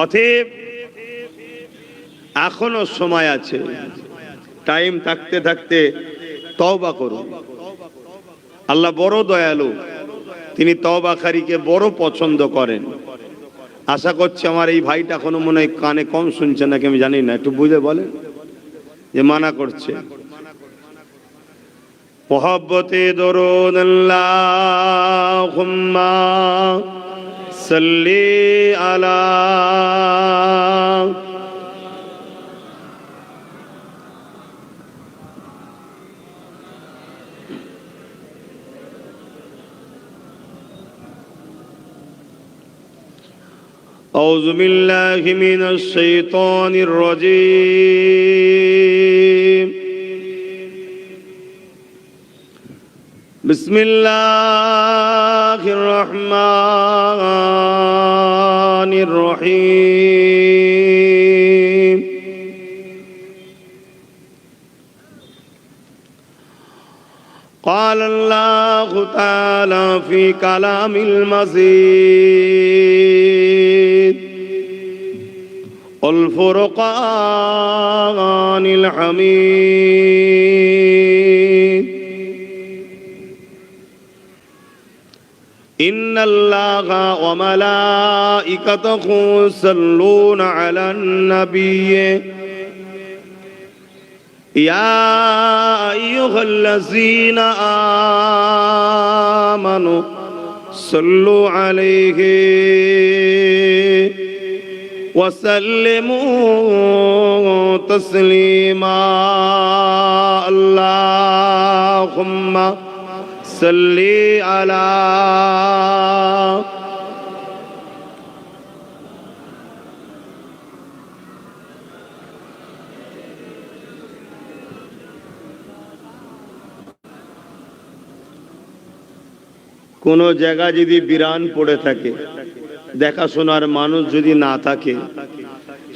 অতএব এখনো সময় আছে, টাইম থাকতে থাকতে তওবা করুন। আল্লাহ বড় দয়ালু, তিনি তওবাকারীকে বড় পছন্দ করেন। আশা করছি আমার এই ভাইটা কোনো মনে হয় কানে কম শুনছে নাকি আমি জানি না, একটু বুঝে বলেন যে মানা করছে। মোহাব্বতে দরুদ আল্লাহুম্মা সাল্লি আলা أعوذ بالله من الشيطان الرجيم بسم الله الرحمن الرحيم قال الله تعالى في كلام المزيد الفرقان الحميد إن الله وملائكته يصلون على النبي يا أيها الذين آمنوا صلوا عليه وسلموا تسليما اللهم صل على কোনো জায়গা যদি বিরান পড়ে থাকে, দেখাশোনার মানুষ যদি না থাকে,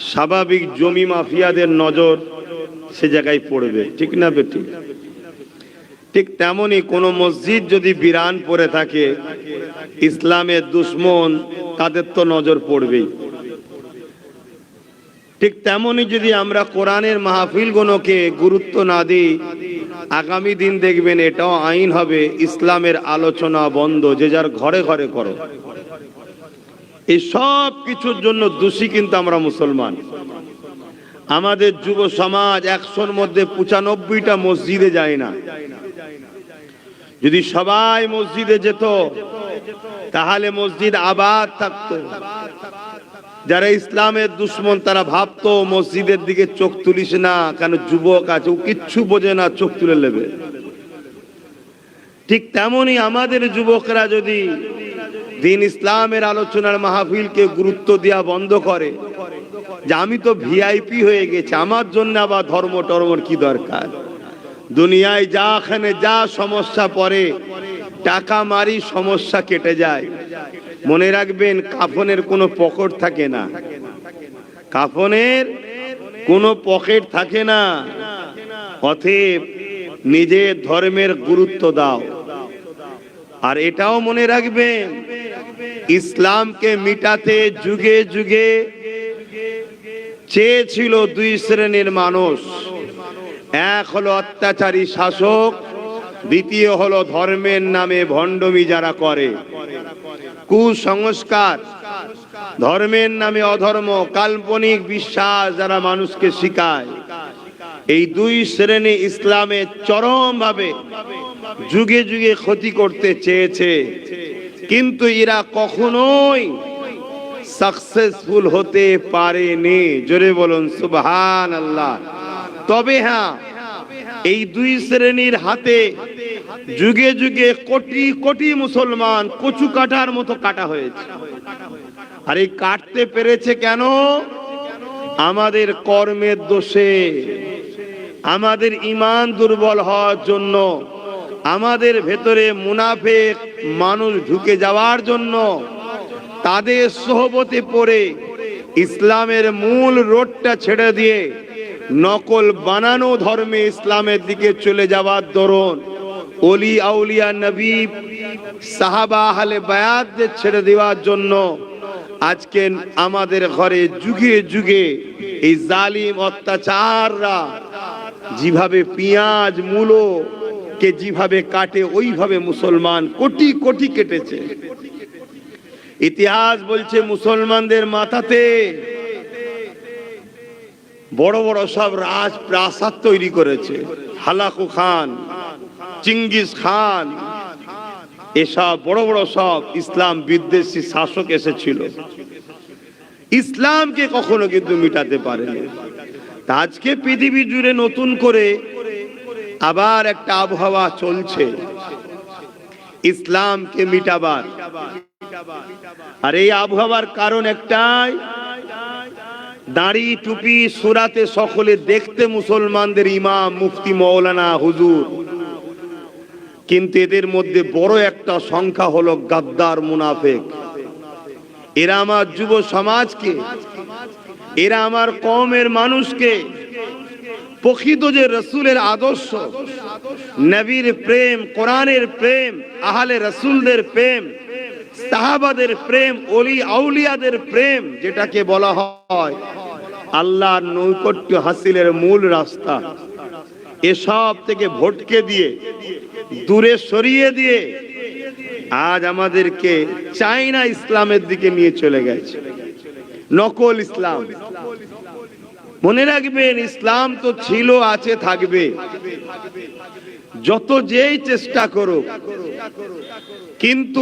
স্বাভাবিক জমি মাফিয়াদের নজর সে জায়গায় পড়বে, ঠিক না বেটি? ঠিক তেমনি কোন মসজিদ যদি বিরান পড়ে থাকে, ইসলামের দুশ্মন তাদের তো নজর পড়বেই। ঠিক তেমনি যদি আমরা কোরআনের মাহফিল গুলোকে গুরুত্ব না দিই, আগামী দিন দেখবেন এটাও আইন হবে, ইসলামের আলোচনা বন্ধ, যে যার ঘরে ঘরে করো। এই সব কিছুর জন্য দোষী কিন্তু আমরা মুসলমান। আমাদের যুব সমাজ 100-র মধ্যে 95টা মসজিদে যায় না। যদি সবাই মসজিদে যেত তাহলে মসজিদ আবাদ থাকতো। যারা ইসলামের দুশ্মন তারা ভাবতো মসজিদের দিকে চোখ তুলিস না, কেন যুবক আছে, ও কিচ্ছু বোঝে না, চোখ তুলে নেবে। ঠিক তেমনি আমাদের যুবকরা যদি দিন ইসলামের আলোচনার মাহফিলকে গুরুত্ব দেওয়া বন্ধ করে, যে আমি তো ভিআইপি হয়ে গেছি, আমার জন্য আবার ধর্ম টর্মর কি দরকার, দুনিয়ায় যাখানে যা সমস্যা পড়ে টাকা মারি সমস্যা কেটে যায়। মনে রাখবেন কাফনের কোনো পকেট থাকে না, কাফনের কোনো পকেট থাকে না। অতএব নিজের ধর্মের গুরুত্ব দাও। আর এটাও মনে রাখবেন, ইসলামকে মিটাতে যুগে যুগে চেয়েছিল দুই শ্রেণীর মানুষ। এক হলো অত্যাচারী শাসক, দ্বিতীয় হলো ধর্মের নামে ভণ্ডমি যারা করে, কুসংস্কার, ধর্মের নামে অধর্ম, কাল্পনিক বিশ্বাস যারা মানুষকে শিখায়। এই দুই শ্রেণী ইসলামে চরম ভাবে যুগে যুগে ক্ষতি করতে চেয়েছে, কিন্তু এরা কখনোই সাকসেসফুল হতে পারেনি। জোরে বলুন সুবহানাল্লাহ। তবে হ্যাঁ, এই দুই শ্রেণীর হাতে যুগে যুগে কোটি কোটি মুসলমান কচু কাটার মতো কাটা হয়েছে। আর এই কাটতে পেরেছে কেন? আমাদের কর্মের দোষে, আমাদের ঈমান দুর্বল হওয়ার জন্য, আমাদের ভেতরে মুনাফিক মানুষ ঢুকে যাওয়ার জন্য, তাদের সোহবতে পড়ে ইসলামের মূল রোডটা ছেড়ে দিয়ে নকল বানানো ধর্মে ইসলামের দিকে চলে যাওয়ার দরুন ওলি আউলিয়া নবী সাহাবা আহলে বায়াতদের ছেড়ে দেওয়ার জন্য আজকে আমাদের ঘরে যুগে যুগে এই জালিম অত্যাচাররা যেভাবে পেঁয়াজ মূলো কে যেভাবে কাটে ওইভাবে মুসলমান কোটি কোটি কেটেছে। ইতিহাস বলছে মুসলমানদের মাথাতে বড় বড় সব রাজপ্রাসাদ তৈরি করেছে। হালাকু খান, চিঙ্গিস খান, এসব বড় বড় সব ইসলাম বিদ্বেষী শাসক এসেছিল, ইসলামকে কখনো কিন্তু মিটাতে পারেনি। আজকে পৃথিবী জুড়ে নতুন করে আবার একটা আবহাওয়া চলছে ইসলামকে মিটাবার। আর এই আবহাওয়ার কারণ একটাই, দাড়ি টুপি সুরাতে সকলে দেখতে মুসলমানদের ইমাম মুফতি মৌলানা হুজুর, কিন্তু এদের মধ্যে বড় একটা সংখ্যা হলো গাদ্দার মুনাফিক। এরা আমার যুব সমাজকে, এরা আমার কওমের মানুষকে প্রকৃত যে রাসূলের আদর্শ, নবীর প্রেম, কোরআনের প্রেম, আহলে রাসূলদের প্রেম, সাহাবাদের প্রেম, ওলি আউলিয়াদের প্রেম, যেটাকে বলা হয় আল্লাহর নৈকট্য হাসিলের মূল রাস্তা, এসব থেকে ভটকে দিয়ে দূরে সরিয়ে দিয়ে আজ আমাদেরকে চাইনা ইসলামের দিকে নিয়ে চলে গেছে, নকল ইসলাম। মনে রাখবেন, ইসলাম তো ছিল, আছে, থাকবে। যত যেই চেষ্টা করুক, কিন্তু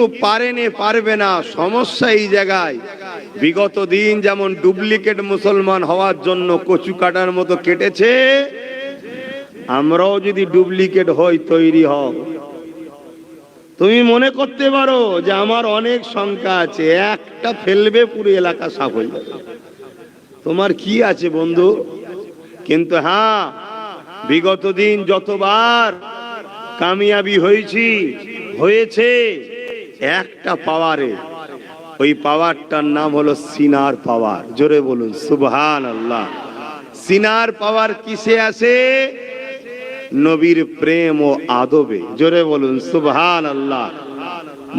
পারবে না। সমস্যা এই জায়গায়, বিগত দিন যেমন ডুপ্লিকেট মুসলমান হওয়ার জন্য কচু কাটার মতো কেটেছে, আমরাও যদি ডুপ্লিকেট হই, তৈরি হও। তুমি মনে করতে পারো যে আমার অনেক সংখ্যা আছে, একটা ফেলবে পুরো এলাকা সাফ হয়ে যাবে, তোমার কি আছে বন্ধু? কিন্তু হ্যাঁ, বিগত দিন যতবার কামিয়াবি হয়েছে একটা পাওয়ারে, ওই পাওয়ারটার নাম হলো সিনার পাওয়ার। জোরে বলুন সুবহানাল্লাহ। সিনার পাওয়ার কিসে আছে? নবীর প্রেম ও আদবে। জোরে বলুন সুবহানাল্লাহ।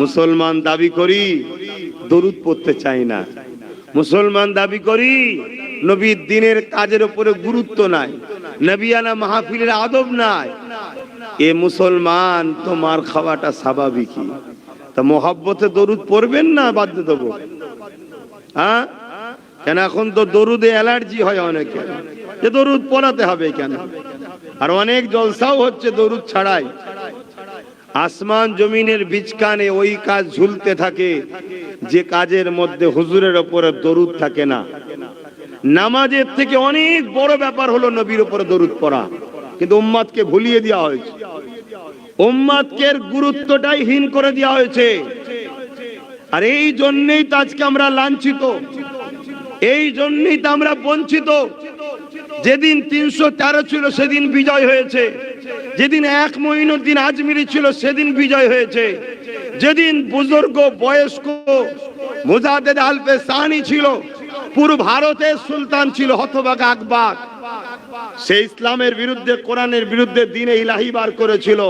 মুসলমান দাবি করি, দরুদ পড়তে চাই না। মুসলমান দাবি করি, নবীর দিনের কাজের উপরে গুরুত্ব নাই, নবিয়ানা মাহফিলের আদব নাই। এ মুসলমান তো মার খাওয়াটা স্বাভাবিকই। তা মোহাব্বতে দরুদ পড়বেন না বাধ্য দেবো? হ্যাঁ, কেন এখন তো দরুদে অ্যালার্জি হয় অনেকে, যে দরুদ পড়াতে হবে কেন? আর অনেক জলসাও হচ্ছে দরুদ ছাড়াই। আসমান জমিনের বিচকানে ওই কাজ ঝুলতে থাকে যে কাজের মধ্যে হুজুরের উপরে দরুদ থাকে না। নামাজের থেকে অনেক বড় ব্যাপার হলো নবীর উপরে দরুদ পড়া, কিন্তু উম্মাদকে ভুলিয়ে দেওয়া হয়েছে, উম্মাদকে গুরুত্বটাই হীন করে দেওয়া হয়েছে। আর এই জন্যই তো আজকে আমরা লাঞ্ছিত, এই জন্যই তো আমরা বঞ্চিত। যেদিন 313 ছিল সেদিন বিজয় হয়েছে, যেদিন 1 মঈনুদ্দিন আজমিরি ছিল সেদিন বিজয় হয়েছে, যেদিন বুজুর্গ বয়স্ক মুজাদ্দেদ আলফে সানি ছিল, পুরো ভারতের সুলতান ছিল হতভাগা আকবর, সেই ইসলামের বিরুদ্ধে, কোরআনের বিরুদ্ধে দ্বীনে ইলাহি বার করেছিল,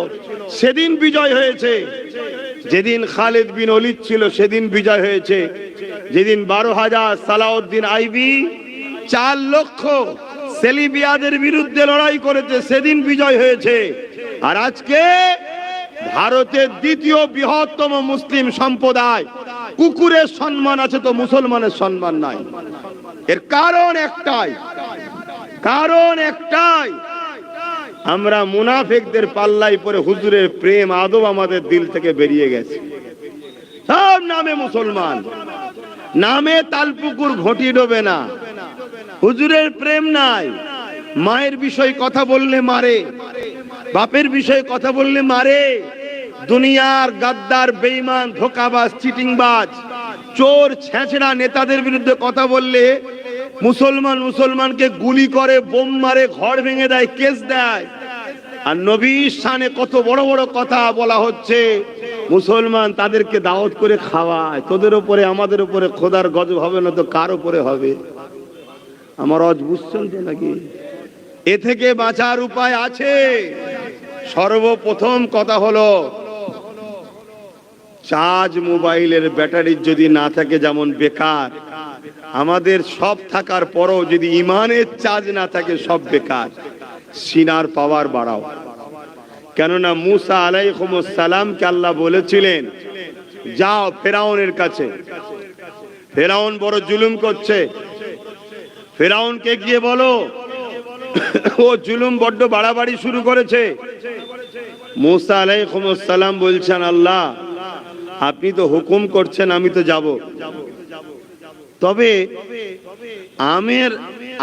সেদিন বিজয় হয়েছে। যেদিন খালিদ বিন ওলীদ ছিল সেদিন বিজয় হয়েছে। যেদিন 12,000 সালাউদ্দিন আইবি 4 লক্ষ সেলিবিয়াদের বিরুদ্ধে লড়াই করেছে সেদিন বিজয় হয়েছে। আর আজকে ভারতের দ্বিতীয় বৃহত্তম মুসলিম সম্প্রদায়, কুকুরের সম্মান আছে তো মুসলমানের সম্মান নাই। এর কারণ একটাই, আমরা মুনাফিকদের পাল্লায় পড়ে হুজুরের প্রেম আদব আমাদের দিল থেকে বেরিয়ে গেছে। সব নামে মুসলমান, নামে তালপুকুর ঘটি ডোবে না, হুজুরের প্রেম নাই। মায়ের বিষয়ে কথা বললে মারে, বাপের বিষয়ে কথা বললে মারে। দুনিয়ার গাদ্দার, বেঈমান, ধোঁকাবাজ, চিটিংবাজ, চোর, ছেঁচড়া নেতাদের বিরুদ্ধে কথা বললে মুসলমানকে গুলি করে, বোম মারে, ঘর ভেঙে দেয়, কেস দেয়। আর নবীর শানে কত বড় বড় কথা বলা হচ্ছে, মুসলমান তাদেরকে দাওয়াত করে খাওয়ায়। তোদের উপরে আমাদের উপরে খোদার গজব হবে না তো কার উপরে হবে? আমার আজ বুঝছেন তো নাকি? এ থেকে বাঁচার উপায় আছে। সর্বপ্রথম কথা হলো চার্জ মোবাইলের ব্যাটারির যদি না থাকে যেমন বেকার, আমাদের সব থাকার পরও যদি ইমানের চার্জ না থাকে সব বেকার। সিনার পাওয়ার বাড়াও, কেননা মুসা আলাইহিস সালামকে আল্লাহ বলেছিলেন যাও ফেরাউনের কাছে, ফেরাউন বড় জুলুম করছে, ফেরাউনকে গিয়ে বলো ও জুলুম বড্ড বাড়াবাড়ি শুরু করেছে। মুসা আলাইহিস সালাম বলছেন আল্লাহ আপনি তো হুকুম করছেন, আমি তো যাব, তবে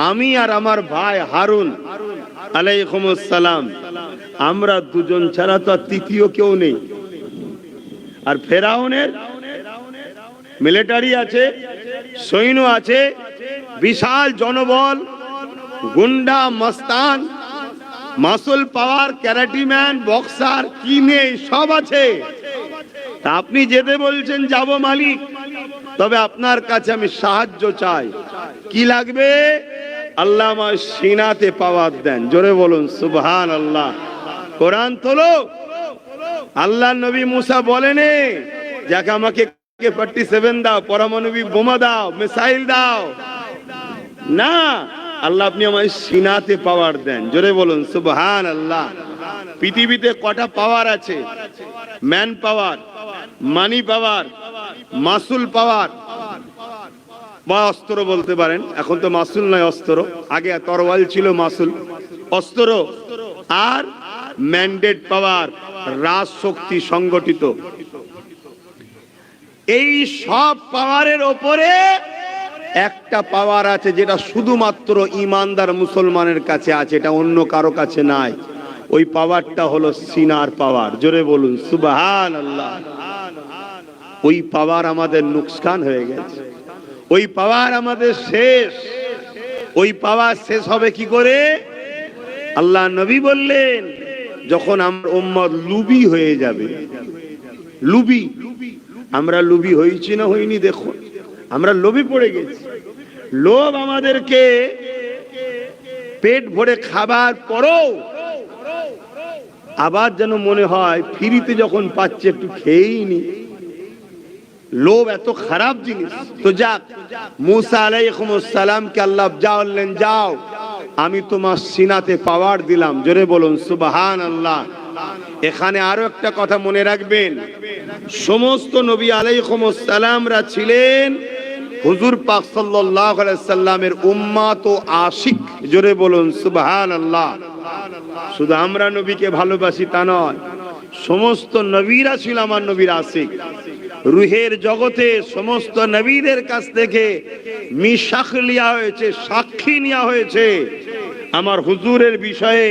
আমি আর আমার ভাই হারুন আলাইহিস সালাম আমরা দুজন ছাড়া তো আর তৃতীয় কেউ নেই। আর ফেরাউনের মিলিটারি আছে, সৈন্য আছে, বিশাল জনবল, গুন্ডা মস্তান, মাসুল পাওয়ার, ক্যারাটিম্যান, বক্সার, কি নেই সব আছে। তা আপনি যেতে বলছেন যাব মালিক, তবে আপনার কাছে আমি সাহায্য চাই। কি লাগবে? আল্লাহ আমার সিনাতে পাওয়ার দেন। জোরে বলুন সুবহানাল্লাহ। কোরআন তোলো। আল্লাহ নবী মুসা বলেনে যাকে আমাকে AK-47 দাও, পারমাণবিক বোমা দাও, মিসাইল দাও, না, আল্লাহ আপনি আমার সিনাতে পাওয়ার দেন। জোরে বলুন সুবহানাল্লাহ। পৃথিবীতে কটা পাওয়ার আছে? ম্যান পাওয়ার, মানি পাওয়ার, মাসুল পাওয়ার বা অস্ত্র বলতে পারেন, এখন তো মাসুল নয় অস্ত্র, আগে তরোয়াল ছিল মাসুল, অস্ত্র, আর ম্যান্ডেট পাওয়ার, রাজ শক্তি সংগঠিত। এই সব পাওয়ারের ওপরে একটা পাওয়ার আছে যেটা শুধুমাত্র ইমানদার মুসলমানের কাছে আছে, এটা অন্য কারো কাছে নাই। ওই পাওয়ারটা হলো সিনার পাওয়ার। জোরে বলুন সুবহানাল্লাহ। ওই পাওয়ার আমাদের নুকসান হয়ে গেছে, ওই পাওয়ার আমাদের শেষ। ওই পাওয়ার শেষ হবে কি করে? আল্লাহ নবী বললেন যখন আমার উম্মত লুবি হয়ে যাবে। লুবি, আমরা লুবি হয়েছি না হইনি? দেখো আমরা লোভে পড়ে গেছি। লোভ আমাদেরকে পেট ভরে খাবার পরও আবার যেন মনে হয় ফ্রিতে যখন পাচ্ছে একটু খেয়েই নি। লোভ এত খারাপ জিনিস। তো যাক, মুসা আলাইহিস সালামকে আল্লাহ বললেন যাও আমি তোমার সিনাতে পাওয়ার দিলাম। জোরে বলুন সুবহানাল্লাহ। এখানে আরো একটা কথা মনে রাখবেন, সমস্ত নবী আলাইহিস সালামরা ছিলেন হুজুর পাক সাল্লাল্লাহু আলাইহি সাল্লামের উম্মত ও আশিক। জোরে বলুন সুবহানাল্লাহ। শুধু আমরা নবীকে ভালোবাসি তা নয়, সমস্ত নবীরা ছিল আমার নবীর আশিক। রুহের জগতে সমস্ত নবীদের কাছ থেকে মিশাক লিয়া হয়েছে, সাক্ষী নেওয়া হয়েছে আমার হুজুরের বিষয়ে,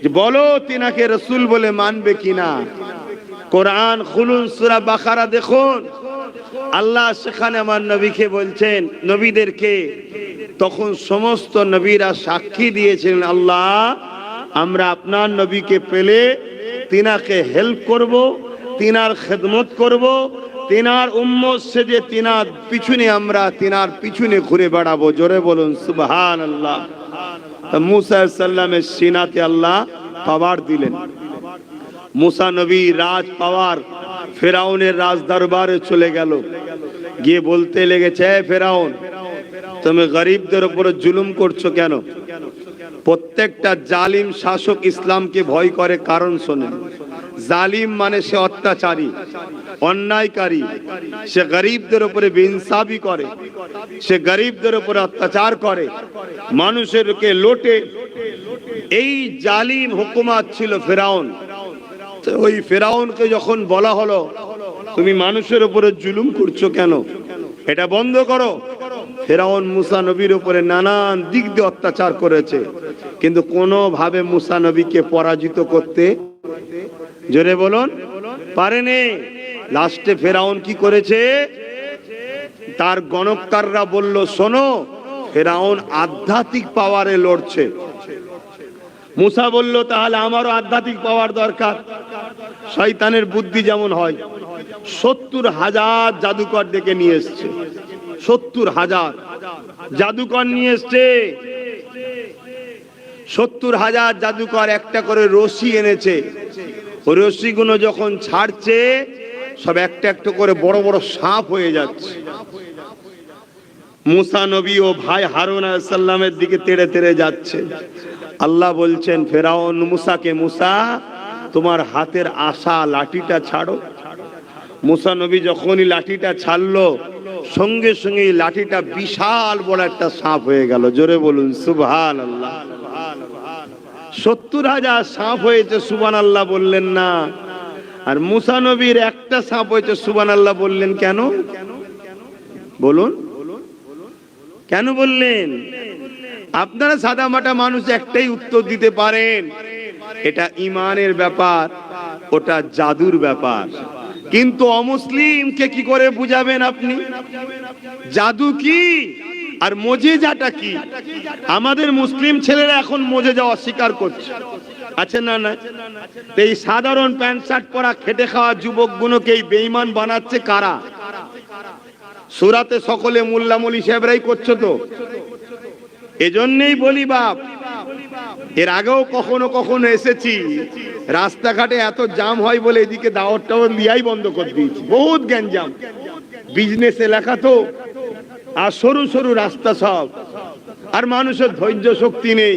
যে বলো তিনাকে রাসূল বলে মানবে কিনা। কোরআন খুলুন, সূরা বাকারা দেখুন, আল্লাহ সেখানে আমার নবীকে বলছেন, নবীদেরকে, তখন সমস্ত নবীরা সাক্ষী দিয়েছেন আল্লাহ আমরা আপনার নবীকে পেলে তিনাকে হেল্প করব, তিনার খেদমত করব, তিনার উম্মত সেজে তিনার পিছনে আমরা তিনার পিছনে ঘুরে বেড়াবো। জোরে বলুন সুবহানাল্লাহ। মুসা সাল্লামের সিনাতে আল্লাহ পাওয়ার দিলেন। মুসা নবী রাজ পাওয়ার ফেরাউনের রাজ দরবারে চলে গেল, গিয়ে বলতে লেগেছে ফেরাউন তুমি গরিবদের উপর জুলুম করছো কেন? প্রত্যেকটা জালিম শাসক ইসলামকে ভয় করে, কারণ শোনেন, জালিম মানে সে অত্যাচারী, অন্যায়কারী, সে গরিবদের উপরে বেইনসাফি করে, সে গরিবদের উপরে অত্যাচার করে, মানুষেরকে লোটে। এই জালিম হুকুমত ছিল ফেরাউন। ওই ফেরাউনকে যখন বলা হলো তুমি মানুষের উপরে জুলুম করছো কেন, এটা বন্ধ করো, ফেরাউন মুসা নবীর উপরে নানান দিক দিয়ে অত্যাচার করেছে, কিন্তু কোনোভাবে মুসা নবীকে পরাজিত করতে, জোরে বলুন, পারেনি। লাস্টে ফেরাউন কি করেছে? তার গণককাররা বলল শোনো ফেরাউন আধ্যাত্মিক পাওয়ারে লড়ছে। মুসা বলল তাহলে আমারও আধ্যাত্মিক পাওয়ার দরকার। শয়তানের বুদ্ধি যেমন হয়, 70,000 জাদুকর ডেকে নিয়ে এসছে, 70,000 জাদুকর নিয়ে এসছে। 70,000 জাদুকর একটা করে রশি এনেছে। রশিগুলো যখন ছাড়ছে সব একটা একটা করে বড় বড় সাপ হয়ে যাচ্ছে। মুসা নবী ও ভাই হারুন আলাইহিস সালামের দিকে তেড়ে তেড়ে যাচ্ছে। আল্লাহ বলছেন ফেরাউন মুসাকে, মুসা তোমার হাতের আশা লাঠিটা ছাড়ো। মুসা নবী যখনই লাঠিটা ছাড়লো, সঙ্গে সঙ্গে লাঠিটা বিশাল বড় একটা সাপ হয়ে গেল। জোরে বলুন সুবহানাল্লাহ। 70,000 সাপ হয়েছে, সুবহানাল্লাহ বললেন না। আর মুসা নবীর একটা সাপ হয়েছে, সুবহানাল্লাহ বললেন কেন? বলুন কেন বললেন? আপনারা সাদামাটা মানুষ একটাই উত্তর দিতে পারেন, এটা ঈমানের ব্যাপার, ওটা জাদুর ব্যাপার। কিন্তু অমুসলিমকে কি করে বুঝাবেন আপনি জাদু কি আর মোজেজাটা কি? আমাদের মুসলিম ছেলেরা এখন মোজেজা অস্বীকার করছে, আছে না? না, এই সাধারণ প্যান্ট শার্ট পরা খেটে খাওয়া যুবকগুলোকে এই বেঈমান বানাচ্ছে কারা? সূরাতে সকলে মোল্লা মৌলী সাহেবরাই করছো তো। এজন্যই বলি বাপ, এর আগেও কখনো কখনো এসেছি, রাস্তাঘাটে এত জাম হয় বলে এদিকে দাওয়াত টাওয়াত দিয়াই বন্ধ করে দিয়েছি। বহুত গ্যাঞ্জাম, বিজনেস এলাকা তো, আর সরু সরু রাস্তা সব, আর মানুষের ধৈর্য শক্তি নেই,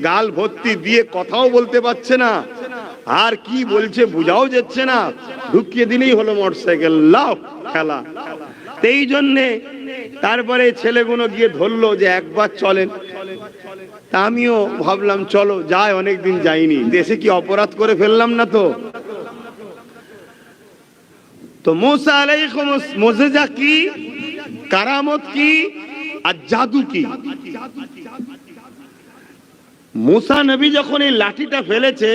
গাল ভর্তি দিয়ে কথাও বলতে পারছে না, আর কি বলছে বোঝাও যাচ্ছে না, ঢুকিয়ে দিলেই হলো মোটরসাইকেল লাও খেলা। এই জন্যে তারপরে ছেলেগুলো গিয়ে ধরলো যে একবার চলেন। তা আমিও ভাবলাম চলো যাই, অনেকদিন যাইনি, দেশে কি অপরাধ করে ফেললাম না তো? তো মুসা আলাইহিস মুজিজা কি, কারামত কি আর জাদু কি? মুসা নবী যখন এই লাঠিটা ফেলেছে,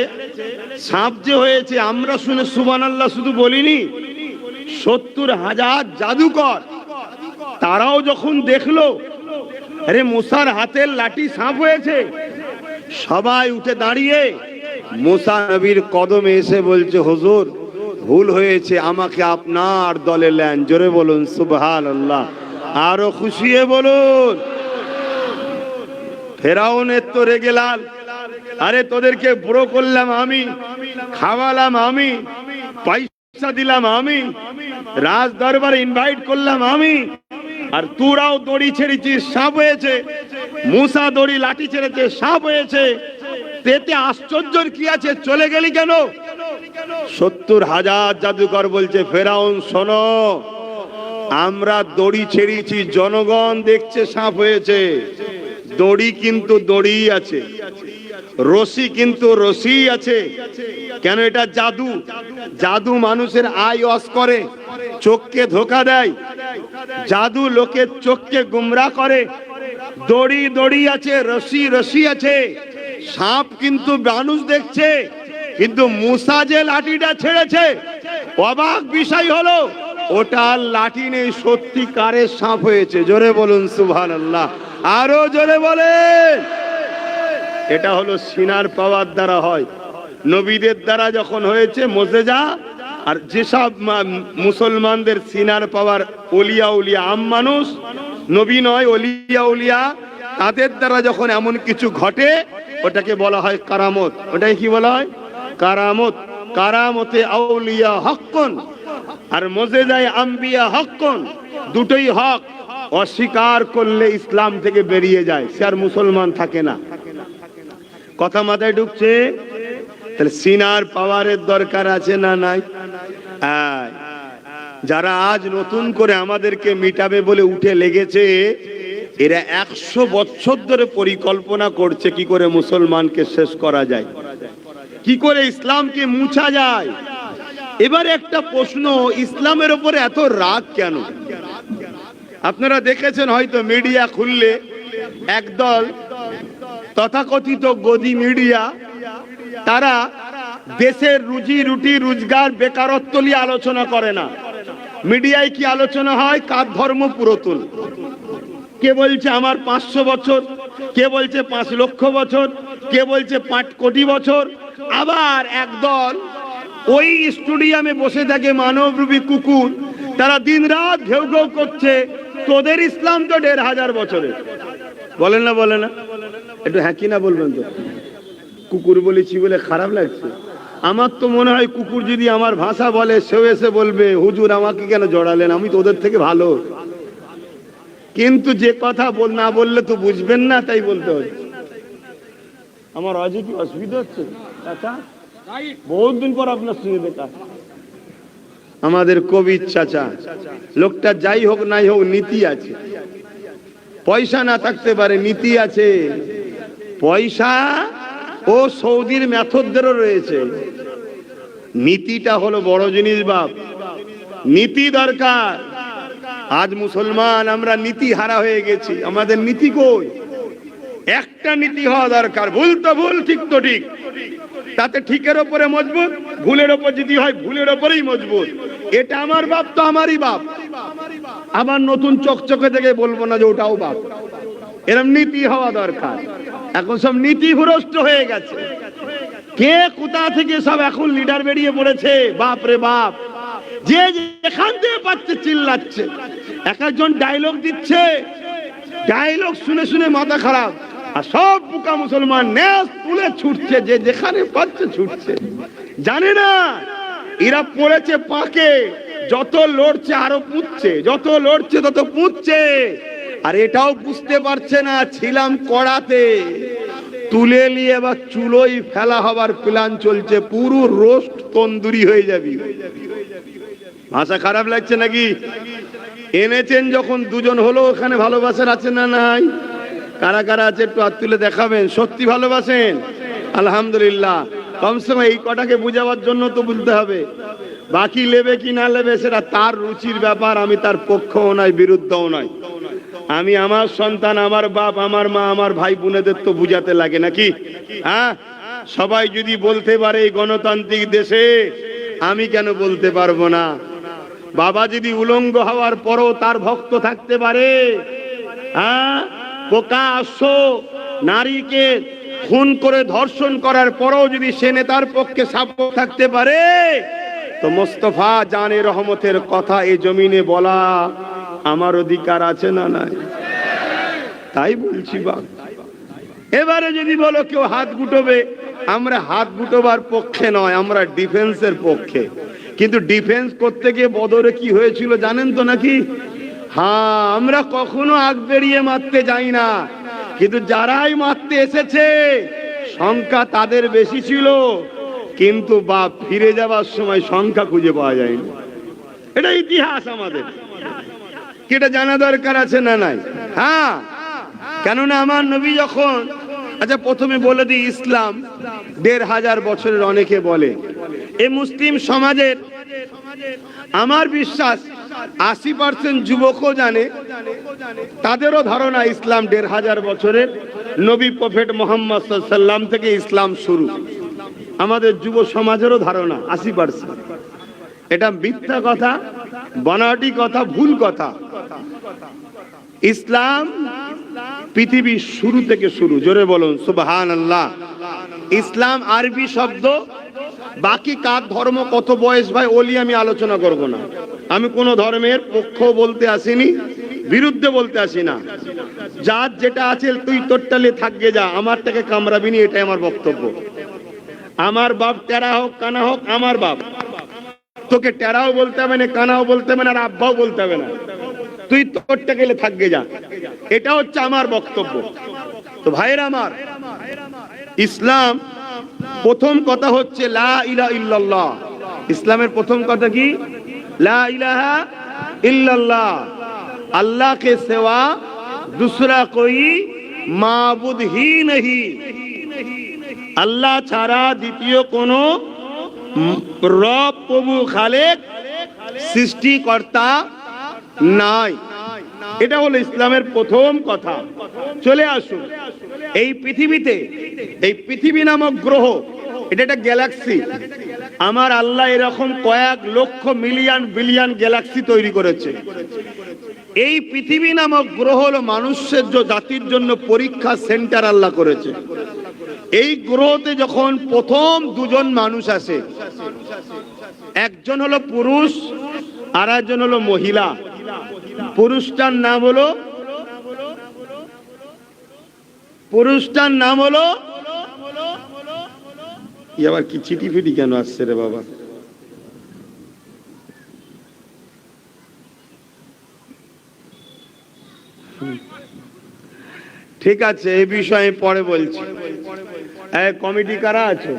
সাপ যে হয়েছে, আমরা শুনে সুবহানাল্লাহ শুধু বলিনি, 70,000 জাদুকর তারাও যখন দেখলো আরে মুসার হাতের লাঠি সাপ হয়েছে, সবাই উঠে দাঁড়িয়ে মুসা নবীর কদমে এসে বলছে হুজুর ভুল হয়েছে, আমাকে আপনার দলে নেন। জোরে বলুন সুবহানাল্লাহ, আরো খুশি হয়ে বলুন। ফেরাউনের তো রেগে লাল, আরে তোদেরকে বড় করলাম আমি, খাওয়ালাম আমি, পয়সা দিলাম আমি, রাজ দরবারে ইনভাইট করলাম আমি, আর তোরাও দড়ি ছেড়েছিস সাপ হয়েছে, মুসা দড়ি লাঠি ছেড়েছে সাপ হয়েছে, এতে আশ্চর্যের কি আছে, চলে গেলি কেন? 70,000 জাদুকর বলছে ফেরাউন শোনো, আমরা দড়ি ছেড়েছি, জনগণ দেখছে সাপ হয়েছে, দড়ি কিন্তু দড়ি আছে, রশি কিন্তু রশি আছে। কেন? এটা জাদু। জাদু মানুষের আই ওয়াশ করে, চোখকে ধোকা দেয়, জাদু লোকের চোখকে গুমরা করে। দড়ি দড়ি আছে, রশি রশি আছে, সাপ কিন্তু মানুষ দেখছে, কিন্তু মুসা যে লাঠিটা ছেড়েছে, অবাক বিষয় হলো ওটা লাঠি নেই, সত্যিকারের সাপ হয়েছে। জোরে বলুন সুবহানাল্লাহ, আরো জোরে বলেন। এটা হলো সিনার পাওয়ার দ্বারা হয়, নবীদের দ্বারা যখন হয়েছে মোজেজা। আর যেসব মুসলমানদের সিনার পাওয়ার ওলিয়া উলিয়া, আম মানুষ, নবী নয়, ওলিয়া উলিয়া, তাদের দ্বারা যখন এমন কিছু ঘটে ওটাকে বলা হয় কারামত। ওটাকে কি বলা হয়? কারামত। কারামতে আউলিয়া হক্কন আর মোজেজায়ে আম্বিয়া হক্কন, দুটোই হক। অস্বীকার করলে ইসলাম থেকে বেরিয়ে যায়, সে আর মুসলমান থাকে না। কথা মাথায় ঢুকছে? তাহলে সিনার পাওয়ারের দরকার আছে না নাই? যারা আজ নতুন করে আমাদেরকে মিটাবে বলে উঠে লেগেছে, এরা 100 বছর ধরে পরিকল্পনা করছে কি করে মুসলমানকে শেষ করা যায়, কি করে ইসলামকে মুছা যায়। এবার একটা প্রশ্ন, ইসলামের উপরে এত রাগ কেন? আপনারা দেখেছেন হয়তো, মিডিয়া খুললে একদল তথাকথিত গদি মিডিয়া, তারা দেশের রুজি রুটি রোজগার বেকারত্ব নিয়ে আলোচনা করে না। মিডিয়ায় কি আলোচনা হয়? কার ধর্ম পুরাতন, কে বলছে আমার 500 বছর, কে বলছে 5 লক্ষ বছর, কে বলছে 5 কোটি বছর। আবার একদল ওই স্টেডিয়ামে বসে থাকে মানবরূপী কুকুর, তারা দিন রাত ঘেউ ঘেউ করছে তোদের ইসলাম তো 1500 বছরের। বলেন না, বলে না? একটু হ্যাঁ কি না বলবেন তো? কুকুর বলেছি বলে খারাপ লাগছে? আমার তো মনে হয় কুকুর যদি আমার ভাষা বলে সেও এসে বলবে হুজুর আমাকে কেন জড়ালেন, আমি তো ওদের থেকে ভালো। কিন্তু যে কথা না বললে তো বুঝবেন না, তাই বলতে হচ্ছে। আমার আজকে কি অসুবিধা হচ্ছে চাচা? বহুত দিন পর আপনার সঙ্গে দেখা। আমাদের কবির চাচা লোকটা যাই হোক নাই হোক নীতি আছে। পয়সা না থাকতে পারে, নীতি আছে। পয়সা ও সৌদির মেথডদেরও রয়েছে। নীতিটা হলো বড় জিনিস বাপ, নীতি দরকার। আজ মুসলমান আমরা নীতি হারা হয়ে গেছি। আমাদের নীতি কই? একটা নীতি হওয়া দরকার, ভুল তো ভুল, ঠিক তো ঠিক। তাতে ঠিকের ওপরে মজবুত, ভুলের ওপর যদি হয় ভুলের ওপরেই মজবুত। এটা আমার বাপ তো আমারই বাপ, আবার নতুন চকচকে থেকে বলবো না যে ওটাও বাপ। এরকম নীতি হওয়া দরকার। এখন সব নীতি ভ্রষ্ট হয়ে গেছে। কে কোথা থেকে সব এখন লিডার বেরিয়ে পড়েছে, বাপ রে বাপ। যে যেখান থেকে পাচ্ছে চিল্লাচ্ছে, এক একজন ডায়লগ দিচ্ছে, ডায়লগ শুনে শুনে মাথা খারাপ। আর সব বোকা মুসলমান নেস তুলে ছুটছে, যে যেখানে পাচ্ছে ছুটছে। জানে না এরা পড়েছে পাকে, যত লড়ছে আরো পুঁতছে, যত লড়ছে তত পুঁতছে। আর এটাও বুঝতে পারছে না ছিলাম কড়াতে, তুলে নিয়ে এবার চুলোই ফেলা হবার প্ল্যান চলছে। পুরো রোস্ট তন্দুরি হয়ে যাবি। ভাষা খারাপ লাগছে নাকি? এনেছেন যখন দুজন হলো, ওখানে ভালোবাসার আছে না নাই? কারা কারা আছে একটু হাত তুলে দেখাবেন। সত্যি ভালোবাসেন? আলহামদুলিল্লাহ। কমসে কম এই কটাকে বুঝাবার জন্য তো বলতে হবে। বাকি নেবে কি না নেবে সেটা তার রুচির ব্যাপার। আমি তার পক্ষও নয়, বিরুদ্ধও নয়। আমি আমার সন্তান, আমার বাপ, আমার মা, আমার ভাই বোনেদের তো বুঝাতে লাগে নাকি? হ্যাঁ, সবাই যদি বলতে পারে এই গণতান্ত্রিক দেশে, আমি কেন বলতে পারবো না? বাবা যদি উলঙ্গ হওয়ার পরও তার ভক্ত থাকতে পারে, হ্যাঁ, পোকা অশ্ব নারীকে খুন করে ধর্ষণ করার পরও যদি সে নেতার পক্ষে সাপোর্ট থাকতে পারে, তো মোস্তফা জানে রহমতের কথা এই জমিনে বলা আমার অধিকার আছে না নাই? তাই বলছি বাপ। এবারে যদি বলো কেউ হাত গুটোবে, আমরা হাত গুটোবার পক্ষে নয়, আমরা ডিফেন্সের পক্ষে। কিন্তু ডিফেন্স করতে গিয়ে বদরে কি হয়েছিল জানেন তো নাকি? হ্যাঁ, আমরা কখনো আগ বেরিয়ে মারতে যাই না, কিন্তু যারাই মারতে এসেছে সংখ্যা তাদের বেশি ছিল, কিন্তু বাপ ফিরে যাবার সময় সংখ্যা খুঁজে পাওয়া যায়নি। এটা ইতিহাস আমাদের, এটা জানা দরকার আছে না নাই? হ্যাঁ, কেননা আমার নবী যখন, আচ্ছা প্রথমে বলে দিই, ইসলাম ১৫০০ বছরের। অনেকে বলে এই মুসলিম সমাজের, আমার বিশ্বাস ৮০% যুবকও জানে, তাদেরও ধারণা ইসলাম ১৫০০ বছরের। নবী প্রফেট মোহাম্মদ সাল্লাল্লাহু আলাইহি ওয়াসাল্লাম থেকে ইসলাম শুরু। আমাদের যুব সমাজেরও ধারণা ৮০%। এটা মিথ্যা কথা, বানোয়াটি কথা, ভুল কথা। ইসলাম পৃথিবীর শুরু থেকে শুরু। জোরে বলুন সুবহানাল্লাহ। ইসলাম আরবি শব্দ। বাকি কার ধর্ম কত বয়স ভাই ওলি আমি আলোচনা করব না। আমি কোন ধর্মের পক্ষ বলতে আসিনি, বিরুদ্ধে বলতে আসি না। যার যেটা আছে তুই তোরটালে থাকবে যা, আমারটাকে কামড়াবি নি, এটাই আমার বক্তব্য। আমার বাপ টেরা হোক কানা হোক, আমার বাপ, তোকে টেরাও বলতে হবে না, কানাও বলতে হবে না, আর আব্বাও বলতে হবে না। তুই তোরটা গেলে থাকবে যা, এটা হচ্ছে আমার বক্তব্য। তো ভাইরা আমার, ইসলাম প্রথম কথা হচ্ছে লা ইলাহা ইল্লাল্লাহ। ইসলামের প্রথম কথা কি? লা ইলাহা ইল্লাল্লাহ। अल्लाह के सिवा दूसरा कोई माबूद ही नहीं। আল্লাহ ছাড়া দ্বিতীয় কোনো রব, প্রভু, খালেক, সৃষ্টিকর্তা নাই। এটা হলো ইসলামের প্রথম কথা। চলে আসুন, এই পৃথিবীতে, এই পৃথিবী নামক গ্রহ, এটা একটা গ্যালাক্সি। আমার আল্লাহ এরকম কয়েক লক্ষ মিলিয়ন বিলিয়ন গ্যালাক্সি তৈরি করেছে। এই পৃথিবী নামক গ্রহ হলো মানুষের জাতির জন্য পরীক্ষা সেন্টার আল্লাহ করেছে। এই গ্রহতে যখন প্রথম দুজন মানুষ আসে, একজন হলো পুরুষ আর একজন হলো মহিলা। পুরুষটার নাম হলো আবার কি চিঠি ফিটি কেন আসছে রে বাবা? ঠিক আছে, এই বিষয়ে পরে বলছি। কমিটি কারা আছে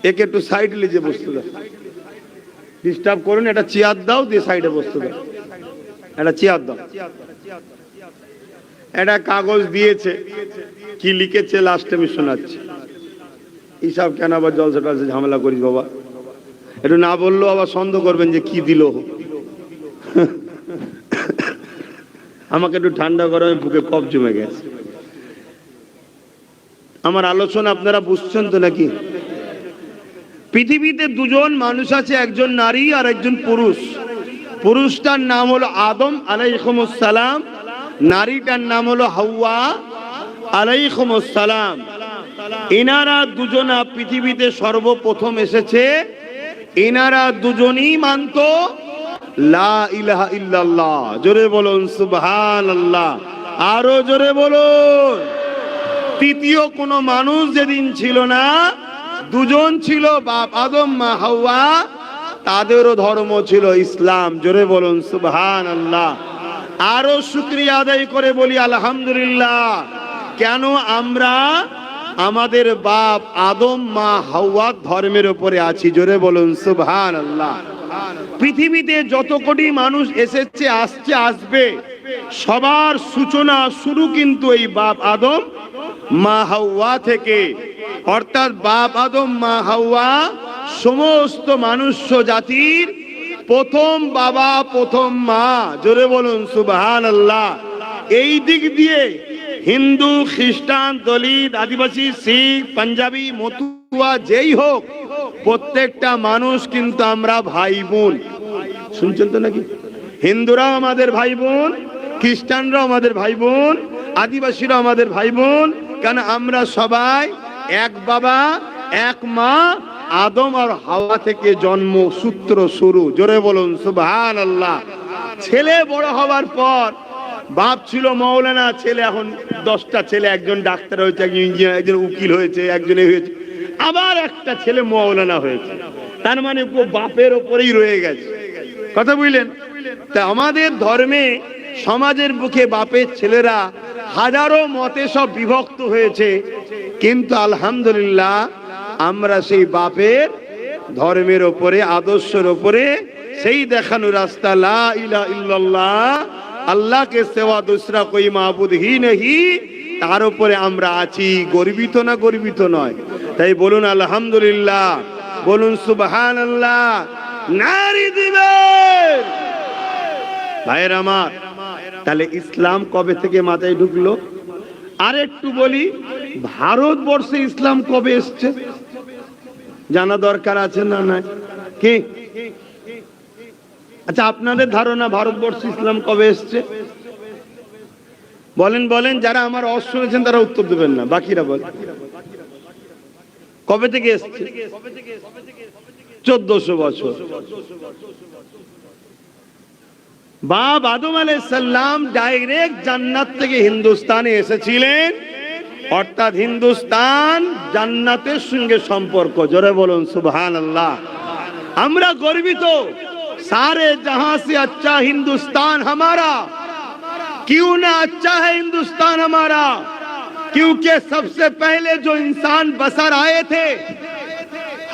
একে একটু সাইড লিজে বসতে দাও, ডিস্টার্ব করুন। একটা চেয়ার দাও, দিয়ে সাইডে বসতে দাও। একটা চেয়ার দাও। একটা কাগজ দিয়েছে, কি লিখেছে লাস্টে আমি শোনাচ্ছি। এইসব কেন আবার জলসা টলসা ঝামেলা করিস বাবা? একটু না বললেও আবার সন্দেহ করবেন যে কি দিল। আমাকে একটু ঠান্ডা গরমে বুকে কফ জমে গেছে। আমার আলোচনা আপনারা বুঝছেন তো নাকি? পৃথিবীতে দুজন মানুষ আছে, একজন নারী আর একজন পুরুষ। পুরুষটার নাম হলো আদম আলাইহিস সালাম, নারীটার নাম হলো হাওয়া আলাইহিস সালাম। এনারা দুজনা পৃথিবীতে সর্বপ্রথম এসেছে। এনারা দুজনই মানতো লা ইলাহা ইল্লাল্লাহ। জোরে বলুন সুবহানাল্লাহ। আরো জোরে বলুন। তৃতীয় কোনো মানুষ যেদিন ছিল না, দুজন ছিল, বাপ আদম মা হাওয়া। তাদেরও ধর্ম ছিল ইসলাম। জোরে বলুন সুবহানাল্লাহ। আরো শুকরিয়া আদায় করে বলি আলহামদুলিল্লাহ। কেন আমরা আমাদের বাপ আদম মা হাওয়ার ধর্মের উপরে আছি। জোরে বলুন সুবহানাল্লাহ। পৃথিবীতে যত কোটি মানুষ এসেছে, আসছে, আসবে, সবার সূচনা শুরু কিন্তু এই বাপ আদম মা হাওয়া থেকে। অর্থাৎ বাপ আদম মা হাওয়া সমস্ত মনুষ্য জাতির প্রথম বাবা, প্রথম মা। জোরে বলুন সুবহানাল্লাহ। এই দিক দিয়ে হিন্দু, খ্রিস্টান, দলিত, আদিবাসী, শিখ, পাঞ্জাবি, মতুয়া যেই হোক, প্রত্যেকটা মানুষ কিন্তু আমরা ভাই বোন। শুনছেন তো নাকি? হিন্দুরাও আমাদের ভাই বোন, খ্রিস্টানরাও আমাদের ভাই বোন, আদিবাসীরাও আমাদের ভাই বোন। কেন? আমরা সবাই এক বাবা এক মা আদম আর হাওয়া থেকে জন্ম সূত্র শুরু। জোরে বলুন সুবহানাল্লাহ। ছেলে বড় হওয়ার পর বাপ ছিল মৌলানা, ছেলে এখন 10টা ছেলে, একজন ডাক্তার হয়েছে, একজন ইঞ্জিনিয়ার, একজন উকিল হয়েছে, একজনে হয়েছে, আবার একটা ছেলে মৌলানা হয়েছে। তার মানে বাপের ওপরেই রয়ে গেছে। কথা বুঝলেন? তা আমাদের ধর্মে সমাজের বুকে বাপের ছেলেরা হাজারো মতে সব বিভক্ত হয়েছে, কিন্তু আলহামদুলিল্লাহ আমরা সেই বাপের ধর্মের ওপরে, আদর্শের ওপরে, সেই দেখানো রাস্তা লা ইলাহা ইল্লাল্লাহ, আল্লাহ কে সেवा दूसरा कोई माबूद ही नहीं, তার উপরে আমরা আছি। গর্বিত না? গর্বিত নয়? তাই বলুন আলহামদুলিল্লাহ, বলুন সুবহানাল্লাহ, নারী দিবেন। ভাইয়ের আমার, তাহলে ইসলাম কবে থেকে মাথায় ঢুকলো? আর একটু বলি, ভারতবর্ষে ইসলাম কবে এসছে জানা দরকার আছে না? নাই কি? আচ্ছা, আপনাদের ধারণা ভারতবর্ষে ইসলাম কবে এসছে? বলেন বলেন। যারা আমার অস শুনেছেন তারা উত্তর দেবেন না, বাকিরা বলেন কবে থেকে এসছে? 1400 বছর। বাপ আদম আলাইহিস সালাম ডাইরেক্ট জান্নাত থেকে হিন্দুস্তানে এসেছিলেন। অর্থাৎ হিন্দুস্তান জান্নাতের সঙ্গে সম্পর্ক। জোরে বলুন সুবহানাল্লাহ। আমরা গর্বিত, सारे जहां से अच्छा हिंदुस्तान हमारा। क्यों ना अच्छा है हिंदुस्तान हमारा? क्योंकि सबसे पहले जो इंसान बसर आए थे,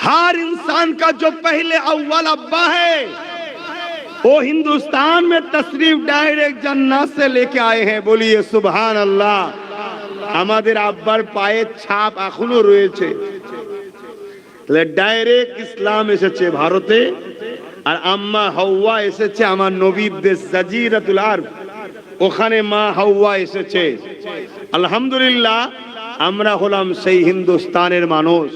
हर इंसान का जो पहले अव्वल अब्बा है, वो हिंदुस्तान में तशरीफ डायरेक्ट जन्नत से लेके आए हैं। बोलिए सुभान अल्लाह। আমাদের আব্বার পায়ের ছাপ এখনো রয়েছে। ডাইরেক্ট ইসলাম এসেছে ভারতে, আর আম্মা হাওয়া এসেছে আমার নবীর দেশ জাজিরাতুল আরব, ওখানে মা হাওয়া এসেছে। আলহামদুলিল্লাহ, আমরা হলাম সেই হিন্দুস্তানের মানুষ।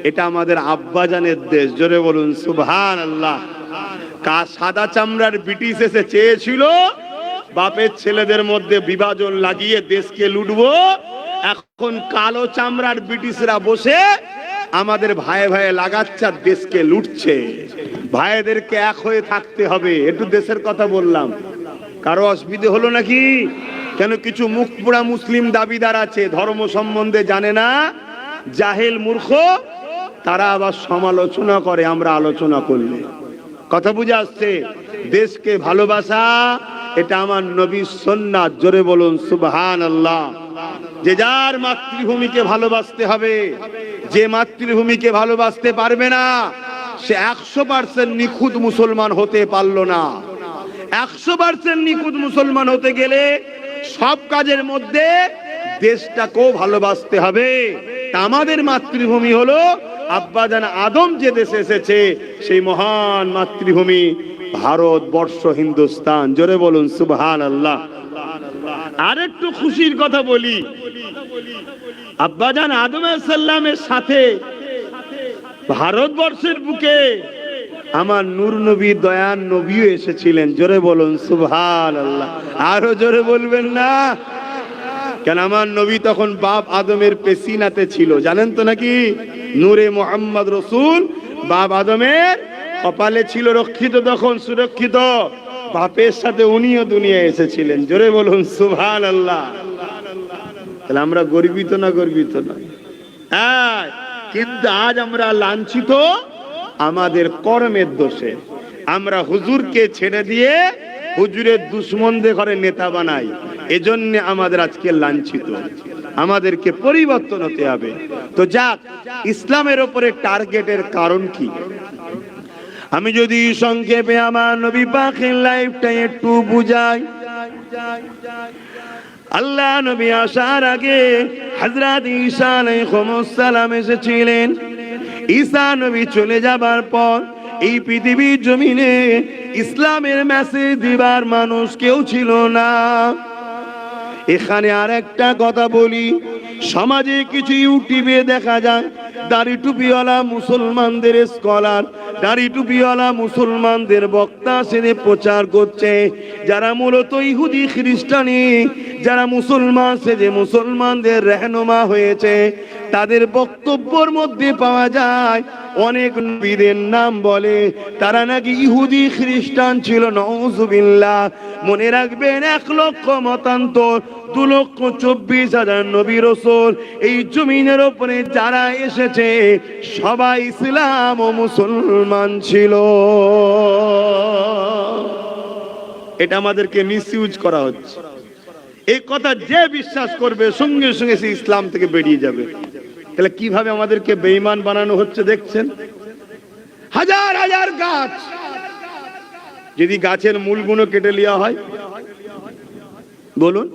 এটা আমাদের আব্বাজানের দেশ। জোরে বলুন সুবহানাল্লাহ। সাদা চামড়ার ব্রিটিশ এসে চেয়েছিল বাপের ছেলেদের মধ্যে বিভাজন লাগিয়ে দেশকে লুটবো। এখন কালো চামড়ার ব্রিটিশরা বসে আমাদের ভাই ভাই লাগাচ্ছে, দেশকে লুটছে। ভাইদেরকে এক হয়ে থাকতে হবে। একটু দেশের কথা বললাম, কারো অসুবিধে হলো নাকি? কেন? কিছু মুখ পোড়া মুসলিম দাবিদার আছে, ধর্ম সম্বন্ধে জানে না, জাহেল মূর্খ, তারা আবার সমালোচনা করে আমরা আলোচনা করলে। কথা বুঝে আসছে? দেশকে ভালোবাসা এটা আমার নবীর সুন্নাত। জোরে বলুন সুবহানাল্লাহ। যে যার মাতৃভূমিকে ভালোবাসতে হবে, যে মাতৃভূমিকে ভালোবাসতে পারবে না সে 100% নিখুঁত মুসলমান হতে পারলো না। 100% নিখুঁত মুসলমান হতে গেলে সব কাজের মধ্যে দেশটাকেও ভালোবাসতে হবে। তা আমাদের মাতৃভূমি হলো আব্বাজান আদম যে দেশে এসেছে সেই মহান মাতৃভূমি ভারতবর্ষ, হিন্দুস্তান। জোরে বলুন সুবহানাল্লাহ। আরেকটু খুশির কথা বলি, আব্বাজান আদম আলাইহিস সালামের সাথে ভারতবর্ষের বুকে আমার নূর নবী, দয়ান নবীও এসেছিলেন। জোরে বলুন সুবহানাল্লাহ। আরো জোরে বলবেন না? কেন আমার নবী তখন বাপ আদমের পেশিনাতে ছিল, জানেন তো নাকি? নূরে মুহাম্মদ রসুল বাপ আদমের কপালে ছিল রক্ষিত, তখন সুরক্ষিত। বাপের সাথে উনিও দুনিয়া এসেছিলেন। জোরে বলুন সুবহানাল্লাহ। তাহলে আমরা গর্বিত না? গর্বিত না? হ্যাঁ, কিন্তু আজ আমরা লাঞ্ছিত আমাদের কর্মের দোষে। আমরা হুজুরকে ছেড়ে দিয়ে হুজুরের দুশ্মনদের ঘরে নেতা বানাই, এজন্য আমাদের আজকে লাঞ্ছিত। আমাদেরকে পরিবর্তন হতে হবে। তো যাক, ইসলামের উপরে টার্গেটের কারণ কি আমি যদি সংক্ষেপে আমার নবী পাকের লাইফটা একটু বুঝাই। আল্লাহ নবী আসার আগে হযরত ঈসা আলাইহিস সালাম এসেছিলেন। ঈসা নবী চলে যাবার পর এই পৃথিবীর জমিনে ইসলামের মেসেজ দিবার মানুষ কেউ ছিল না। এখানে আর একটা কথা বলি, সমাজে কিছু ইউটিউবে দেখা যায় দাড়ি টুপিওয়ালা মুসলমানদের স্কলার, দাড়ি টুপিওয়ালা মুসলমানদের বক্তা সেরে প্রচার করছে, যারা মূলত ইহুদি খ্রিস্টানি, যারা মুসলমান সেজে মুসলমানদের রহনুমা হয়েছে। তাদের বক্তব্যের মধ্যে পাওয়া যায় অনেক নবীদের নাম বলে তারা নাকি ইহুদি খ্রিস্টান ছিল। নাউযুবিল্লাহ। মনে রাখবেন, 1 লক্ষ মতান্তর 2,24,000 নবী রাসূল এই জমিনের উপরে যারা এসেছে সবাই ইসলাম ও মুসলমান ছিল। এটা আমাদেরকে মিসইউজ করা হচ্ছে। এই কথা যে বিশ্বাস করবে সঙ্গে সঙ্গে সে ইসলাম থেকে বেরিয়ে যাবে। তাহলে কিভাবে আমাদেরকে বেঈমান বানানো হচ্ছে দেখছেন? হাজার হাজার গাছ, যদি গাছের মূলগুলো কেটে নেওয়া হয়, বলুন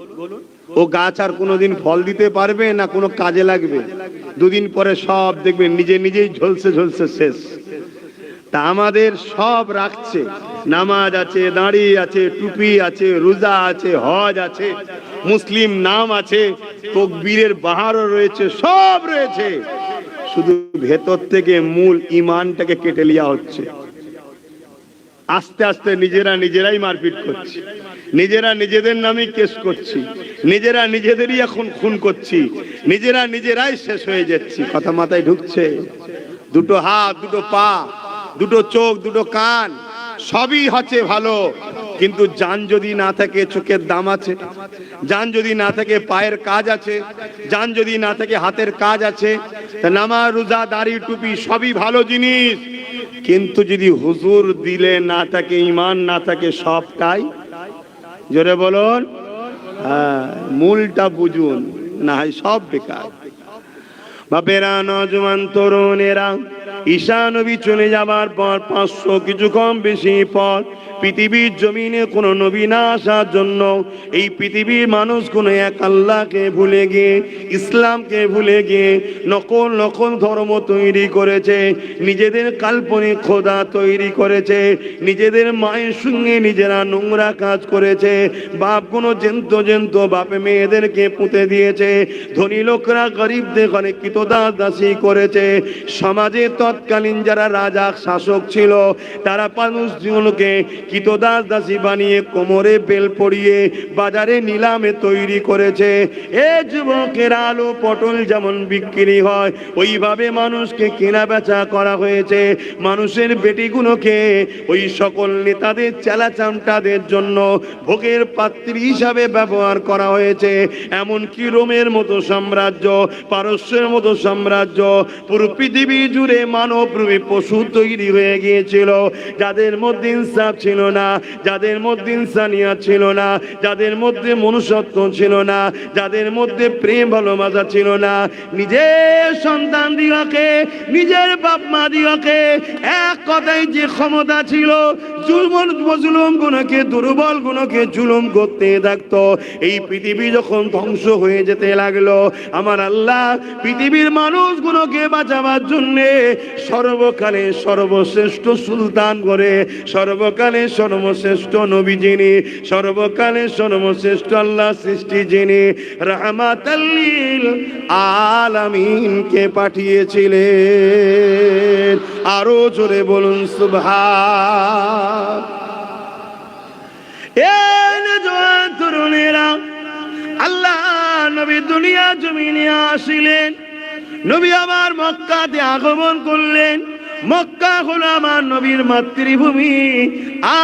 ও গাছ আর কোনোদিন ফল দিতে পারবে না? কোনো কাজে লাগবে? 2 দিন পরে সব দেখবেন নিজে নিজেই ঝলসে ঝলসে শেষ। তা আমাদের সব রাখছে, নামাজ আছে, দাঁড়ি আছে, টুপি আছে, রোজা আছে, হজ আছে, মুসলিম নাম আছে, তাকবীরের বাহারও রয়েছে, সব রয়েছে। শুধু ভেতর থেকে মূল ঈমানটাকে কেটে নেওয়া হচ্ছে। আস্তে আস্তে নিজেরাই মারপিট করছি, নিজেরা নিজেদের নামে কেস করছি, নিজেরা নিজেদেরই এখন খুন করছি, নিজেরাই শেষ হয়ে যাচ্ছি। কথা মাথায় ঢুকছে? 2 হাত, 2 পা, 2 চোখ, 2 কান সবই হচ্ছে ভালো, কিন্তু জান যদি না থাকে চোখের দাম আছে, জান যদি না থাকে পায়ের কাজ আছে, জান যদি না থাকে হাতের কাজ আছে। তা নামাজ, রোজা, দাড়ি, টুপি সবই ভালো জিনিস, কিন্তু যদি হুজুর দিলে না থাকে, ঈমান না থাকে, সবটাই জোরে বলুন হ্যাঁ, মূলটা বুঝুন, না হয় সব বেকার। বাপেরা, নওজোয়ান তরুণেরা, ঈসা নবী চলে যাবার পর 500 কিছু কম বেশি পর পৃথিবীর জমিনে কোনো নবী না আসার জন্য এই পৃথিবীর মানুষগুলো এক আল্লাহকে ভুলে গিয়ে, ইসলামকে ভুলে গিয়ে নকল ধর্ম তৈরি করেছে, নিজেদের কাল্পনিক খোদা তৈরি করেছে, নিজেদের মায়ের সঙ্গে নিজেরা নোংরা কাজ করেছে, বাপগুলো জেন্ত বাপে মেয়েদেরকে পুঁতে দিয়েছে, ধনী লোকরা গরিবদের ঘরে কৃতদাস দাসী করেছে। সমাজে তৎকালীন যারা রাজা শাসক ছিল তারা মানুষগুলোকে কিতদাস দাসী বানিয়ে কোমরে বেল পরিয়ে বাজারে নিলামে তৈরি করেছে। এ যুবকের আলু পটল যেমন বিক্রি হয় ওইভাবে মানুষকে কেনা বেচা করা হয়েছে। মানুষের বেটিগুলোকে ওই সকল নেতাদের চেলাচামটাদের জন্য ভোগের পাত্রী হিসাবে ব্যবহার করা হয়েছে। এমনকি রোমের মতো সাম্রাজ্য, পারস্যের মতো সাম্রাজ্য, পুরো পৃথিবী জুড়ে মানবরূপী পশু তৈরি হয়ে গিয়েছিল, যাদের মধ্যে ইনসাফ ছিল না, যাদের মধ্যে ইনসানিয়াত ছিল না, যাদের মধ্যে মনুষ্যত্ব ছিল না, যাদের মধ্যে প্রেম ভালোবাসা ছিল না। নিজের সন্তান দিগকে, নিজের বাপ মা দিগকে এক কথায় যে ক্ষমতা ছিল জুলুম গুণকে, দুর্বল গুণকে জুলুম করতে থাকতো। এই পৃথিবী যখন ধ্বংস হয়ে যেতে লাগলো, আমার আল্লাহ পৃথিবীর মানুষগুলোকে বাঁচাবার জন্যে সর্বকালে সর্বশ্রেষ্ঠ সুলতান করে, সর্বকালে সর্বশ্রেষ্ঠ নবী যিনি, সর্বকালে সর্বশ্রেষ্ঠ আল্লাহ সৃষ্টি যিনি, রাহমাতাল লিল আলামিনকে পাঠিয়েছিলেন। আরো জোরে বলুন সুবহান। এ নওজোয়ান তরুণেরা, আল্লাহ নবী দুনিয়া জমিনে আসিলেন, নবী আমার মক্কাতে আগমন করলেন। মক্কা হলো আমার নবীর মাতৃভূমি।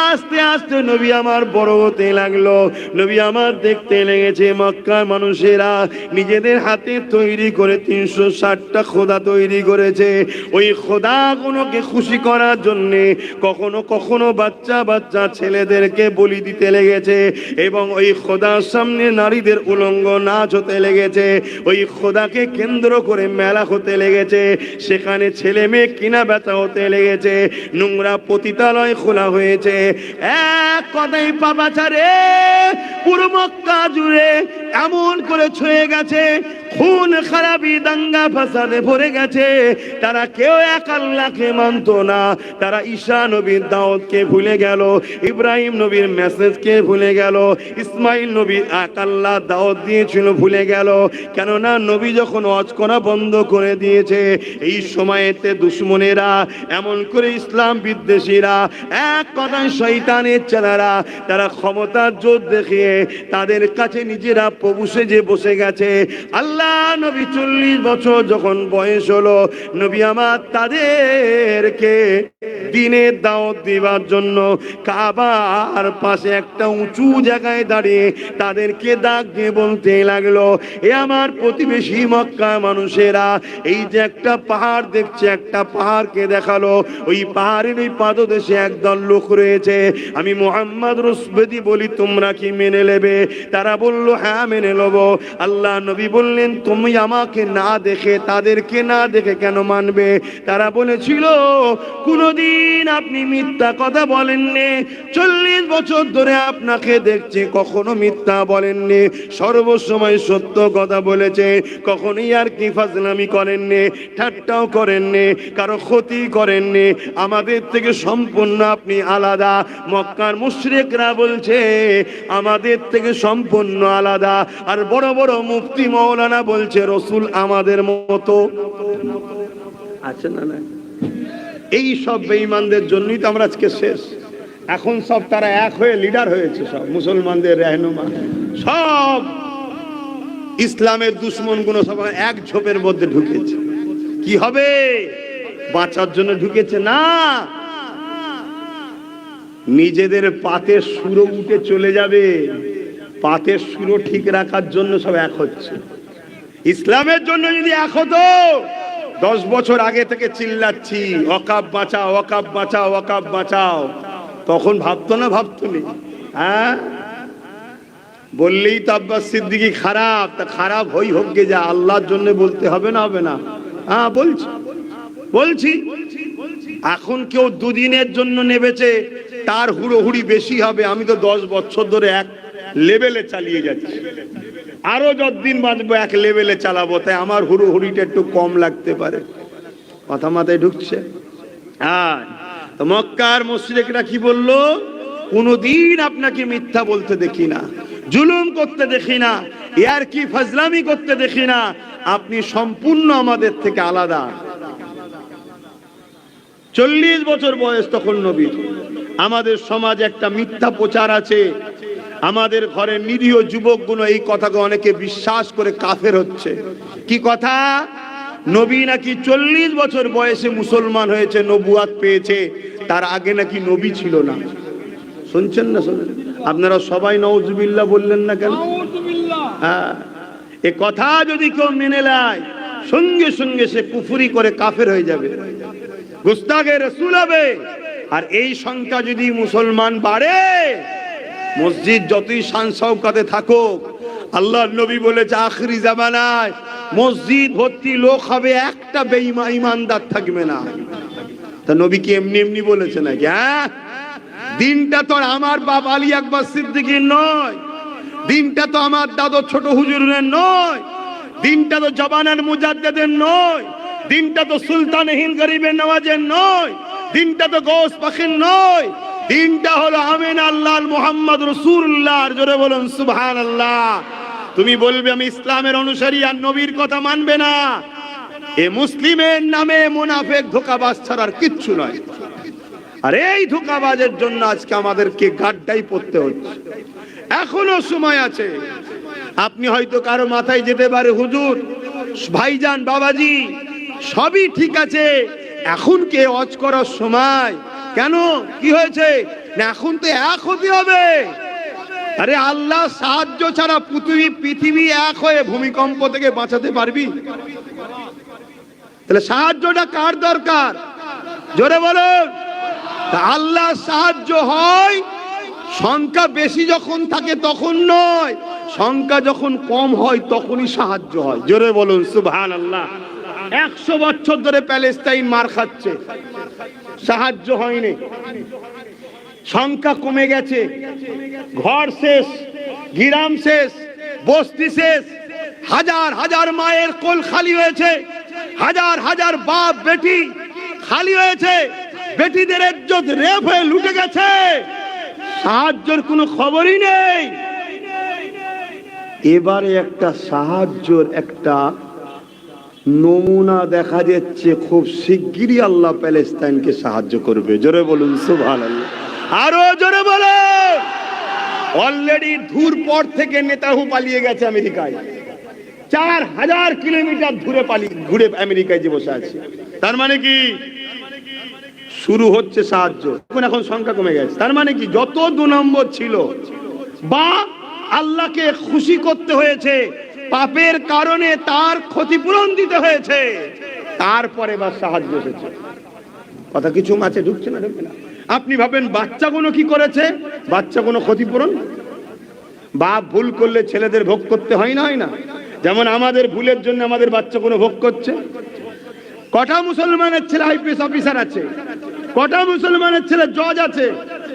আস্তে আস্তে নবী আমার বড় হতে লাগলো, নবী আমার দেখতে লেগেছে মক্কার মানুষেরা নিজেদের হাতে তৈরি করে 360টা খোদা তৈরি করেছে। ওই খোদাগুলোকে খুশি করার জন্যে কখনো কখনো বাচ্চা বাচ্চা ছেলেদেরকে বলি দিতে লেগেছে, এবং ওই খোদার সামনে নারীদের উলঙ্গ নাচ হতে লেগেছে। ওই খোদাকে কেন্দ্র করে মেলা হতে লেগেছে, সেখানে ছেলে মেয়ে কিনা বেচা হতে লেগেছে, নোংরা পতিতালয় খোলা হয়েছে। এক কথাই পাপাচারে পুরো মক্কা জুড়ে এমন করে ছুঁয়ে গেছে, খুন খারাপি দাঙ্গা ফাসাদে ভরে গেছে। তারা কেউ এক আল্লাহকে মানত না, তারা ঈসা নবীর দাওয়াতকে ভুলে গেল, ইব্রাহিম নবীর মেসেজকে ভুলে গেল, ইসমাইল নবী এক আল্লাহ দাওয়াত দিয়েছিল ভুলে গেল। কেননা নবী যখন ওয়াজ করা বন্ধ করে দিয়েছে, এই সময়েতে দুশ্মনেরা, এমন করে ইসলাম বিদ্বেষীরা, এক কথায় শয়তানের ছেলেরা, তারা ক্ষমতার জোর দেখিয়ে তাদের কাছে নিজেরা প্রভু সেজে বসে গেছে। আল্লাহ নবী 40 বছর যখন বয়স হলো, নবী আমার তাদেরকে দিনের দাওয়াত দিবার জন্য কাবার পাশে একটা উঁচু জায়গায় দাঁড়িয়ে তাদেরকে ডাক দিয়ে বলতে লাগলো, এ আমার প্রতিবেশী মক্কা মানুষেরা, এই যে একটা পাহাড় দেখছে, একটা পাহাড়কে দেখালো, ওই পাহাড়ের ওই পাদদেশে একদল লোক রয়েছে, আমি মুহাম্মদ রসুলদি বলি তোমরা কি মেনে নেবে? তারা বলল হ্যাঁ মেনে নেব। আল্লাহ নবী বললেন, তুমি আমাকে না দেখে, তাদেরকে না দেখে কেন মানবে? তারা বলেছিল, কোনদিন আপনি মিথ্যা কথা বলেননি, 40 বছর ধরে আপনাকে দেখছি, কখনো মিথ্যা বলেননি, সর্বসময় সত্য কথা বলেছে, কখনোই আর কি ফাজলামি করেননি, ঠাট্টাও করেননি, কারো ক্ষতি করেননি, আমাদের থেকে সম্পূর্ণ আপনি আলাদা। মক্কার মুশরিকরা বলছে আমাদের থেকে সম্পূর্ণ আলাদা, আর বড় বড় মুফতি মাওলানা বলছে রসুল আমাদের মতো। আছে না না? এই সব বেঈমানদের জন্যই তো আমরা আজকে শেষ। এখন সব তারা এক হয়ে লিডার হয়েছে, সব মুসলমানদের रहनुमा, সব ইসলামের দুশ্মন গুলো সব এক ঝোপের মধ্যে ঢুকেছে। কি হবে? বাঁচার জন্য ঢুকেছে না, নিজেদের পাতের সুরো উঠে চলে যাবে, পাতের সুরো ঠিক রাখার জন্য সব এক হচ্ছে। ইসলামের জন্য যদি এক হতো, 10 বছর আগে থেকে চিল্লাচ্ছি ওয়াকাফ বাঁচাও, ওয়াকাফ বাঁচাও, ওয়াকাফ বাঁচাও, তখন ভাবতো না? ভাবতো নি? হ্যাঁ, বললেই তো আব্বাস সিদ্দিকী খারাপ, তা খারাপ হই হোক গে, যা আল্লাহর জন্য বলতে হবে না? হবে না? হ্যাঁ বলছি। এখন কেউ দুদিনের জন্য নেবেছে, তার হুড়োহুড়ি বেশি হবে। আমি তো 10 বছর ধরে এক লেভেলে চালিয়ে যাচ্ছি, আরো যতদিন বাঁচবো এক লেভেলে চালাবো, তাই আমার হুড়োহুড়িটা একটু কম লাগতে পারে। কথা মাথায় ঢুকছে? হ্যাঁ। তো মক্কার মুশরিকরা কি বললো? কোনদিন আপনাকে মিথ্যা বলতে দেখি না, জুলুম করতে দেখি না, ইয়ার কি ফাজলামি করতে দেখি না, আপনি সম্পূর্ণ আমাদের থেকে আলাদা। 40 বছর বয়স তখন নবীর। আমাদের সমাজে একটা মিথ্যা প্রচার আছে, আমাদের ঘরের নিরীহ যুবকগুলো এই কথাকে অনেকে বিশ্বাস করে কাফের হচ্ছে। কি কথা? নবী নাকি 40 বছর বয়সে মুসলমান হয়েছে, নবুয়াত পেয়েছে, তার আগে নাকি নবী ছিল না। শুনছেন না? শুনেন আপনারা সবাই নাউজুবিল্লাহ বললেন না কেন? হ্যাঁ, এ কথা যদি কেউ মেনে নেয় সঙ্গে সঙ্গে সে কুফরি করে কাফের হয়ে যাবে, গুস্তাগে রাসূল হবে। আর এই সংখ্যা যদি মুসলমান বাড়ে, মসজিদ যতই শান শওকতে থাকুক, আল্লাহর নবী বলেছে আখিরি জামানায় মসজিদ ভর্তি লোক হবে, একটা বেঈমান ইমানদার থাকবে না। তা নবী কি এমনি এমনি বলেছে নাকি? হ্যাঁ, দিনটা তো আমার বাপ আলী আকবর সিদ্দিকীর নয়, দিনটা তো আমার দাদু ছোট হুজুরের নয়, দিনটা তো জবানের মুজাদ্দিদের নয়, দিনটা তো সুলতান হিন্দ গরিবের নওয়াজের নয়, দিনটা তো গৌস পাখির নয়, দিনটা হলো আমিন আল্লাহ মুহাম্মদ রাসূলুল্লাহর। জোরে বলুন সুবহানাল্লাহ। তুমি বলবে আমি ইসলামের অনুসারী আর নবীর কথা মানবে না, এ মুসলিমের নামে মুনাফিক ধোঁকাবাজ ছাড়ার কিচ্ছু নয়। আর এই ধোঁকাবাজের জন্য আজকে আমাদেরকে গাড্ডাই পড়তে হচ্ছে। এখনো সময় আছে। আপনি হয়তো কারো মাথায় যেতে পারে হুজুর, ভাইজান, বাবাজি সবই ঠিক আছে, এখন কে ওয়াজ করার সময়? কেন, কি হয়েছে? না এখন তো এক হতে হবে। আরে আল্লাহ সাহায্য ছাড়া পৃথিবী এক হয়ে ভূমিকম্প থেকে বাঁচাতে পারবি? তাহলে সাহায্যটা কার দরকার? জোরে বলুন। আল্লাহ সাহায্য হয় সংখ্যা বেশি যখন থাকে তখন নয়, সংখ্যা যখন কম হয় তখনই সাহায্য হয়। জোরে বলুন সুবহানাল্লাহ। 100 বছর ধরে প্যালেস্টাইন মার খাচ্ছে, সাহায্য হয়নি, সংখ্যা কমে গেছে, ঘর শেষ, গ্রাম শেষ, বস্তি শেষ, হাজার হাজার মায়ের কোল খালি হয়েছে, হাজার হাজার বাপ বেটি খালি হয়েছে, বেটিদের ইজ্জত রেপ হয়ে লুটে গেছে, সাহায্যের কোনো খবরই নেই। এবারে একটা সাহায্যের একটা নমুনা দেখা যাচ্ছে, খুব শিগগিরই আল্লাহ প্যালেস্টাইনকে সাহায্য করবে। জোরে বলুন সুবহানাল্লাহ। আরো জোরে বলুন। অলরেডি ধুর পর থেকে নেতাহু পালিয়ে গেছে আমেরিকায়, 4000 কিলোমিটার ঘুরে আমেরিকায় যে বসে আছে। তার মানে কি? শুরু হচ্ছে সাহায্য। এখন সংখ্যা কমে গেছে, তার মানে কি? যত 2 নম্বর ছিল বা আল্লাহকে খুশি করতে হয়েছে, পাপের কারণে তার ক্ষতিপূরণ দিতে হয়েছে, তারপরে বা সাহায্য এসেছে। কথা কিছু মাঝে ঢুকছে না? ঢুকবে না। আপনি ভাবেন বাচ্চা কোনো কি করেছে? বাচ্চা কোনো ক্ষতিপূরণ? বাপ ভুল করলে ছেলেদের ভোগ করতে হয় না? হয় না? যেমন আমাদের ভুলের জন্য আমাদের বাচ্চা কোনো ভোগ করছে। কটা মুসলমানের ছেলে আইপিএস অফিসার আছে, কটা মুসলমানের ছেলে জজ আছে,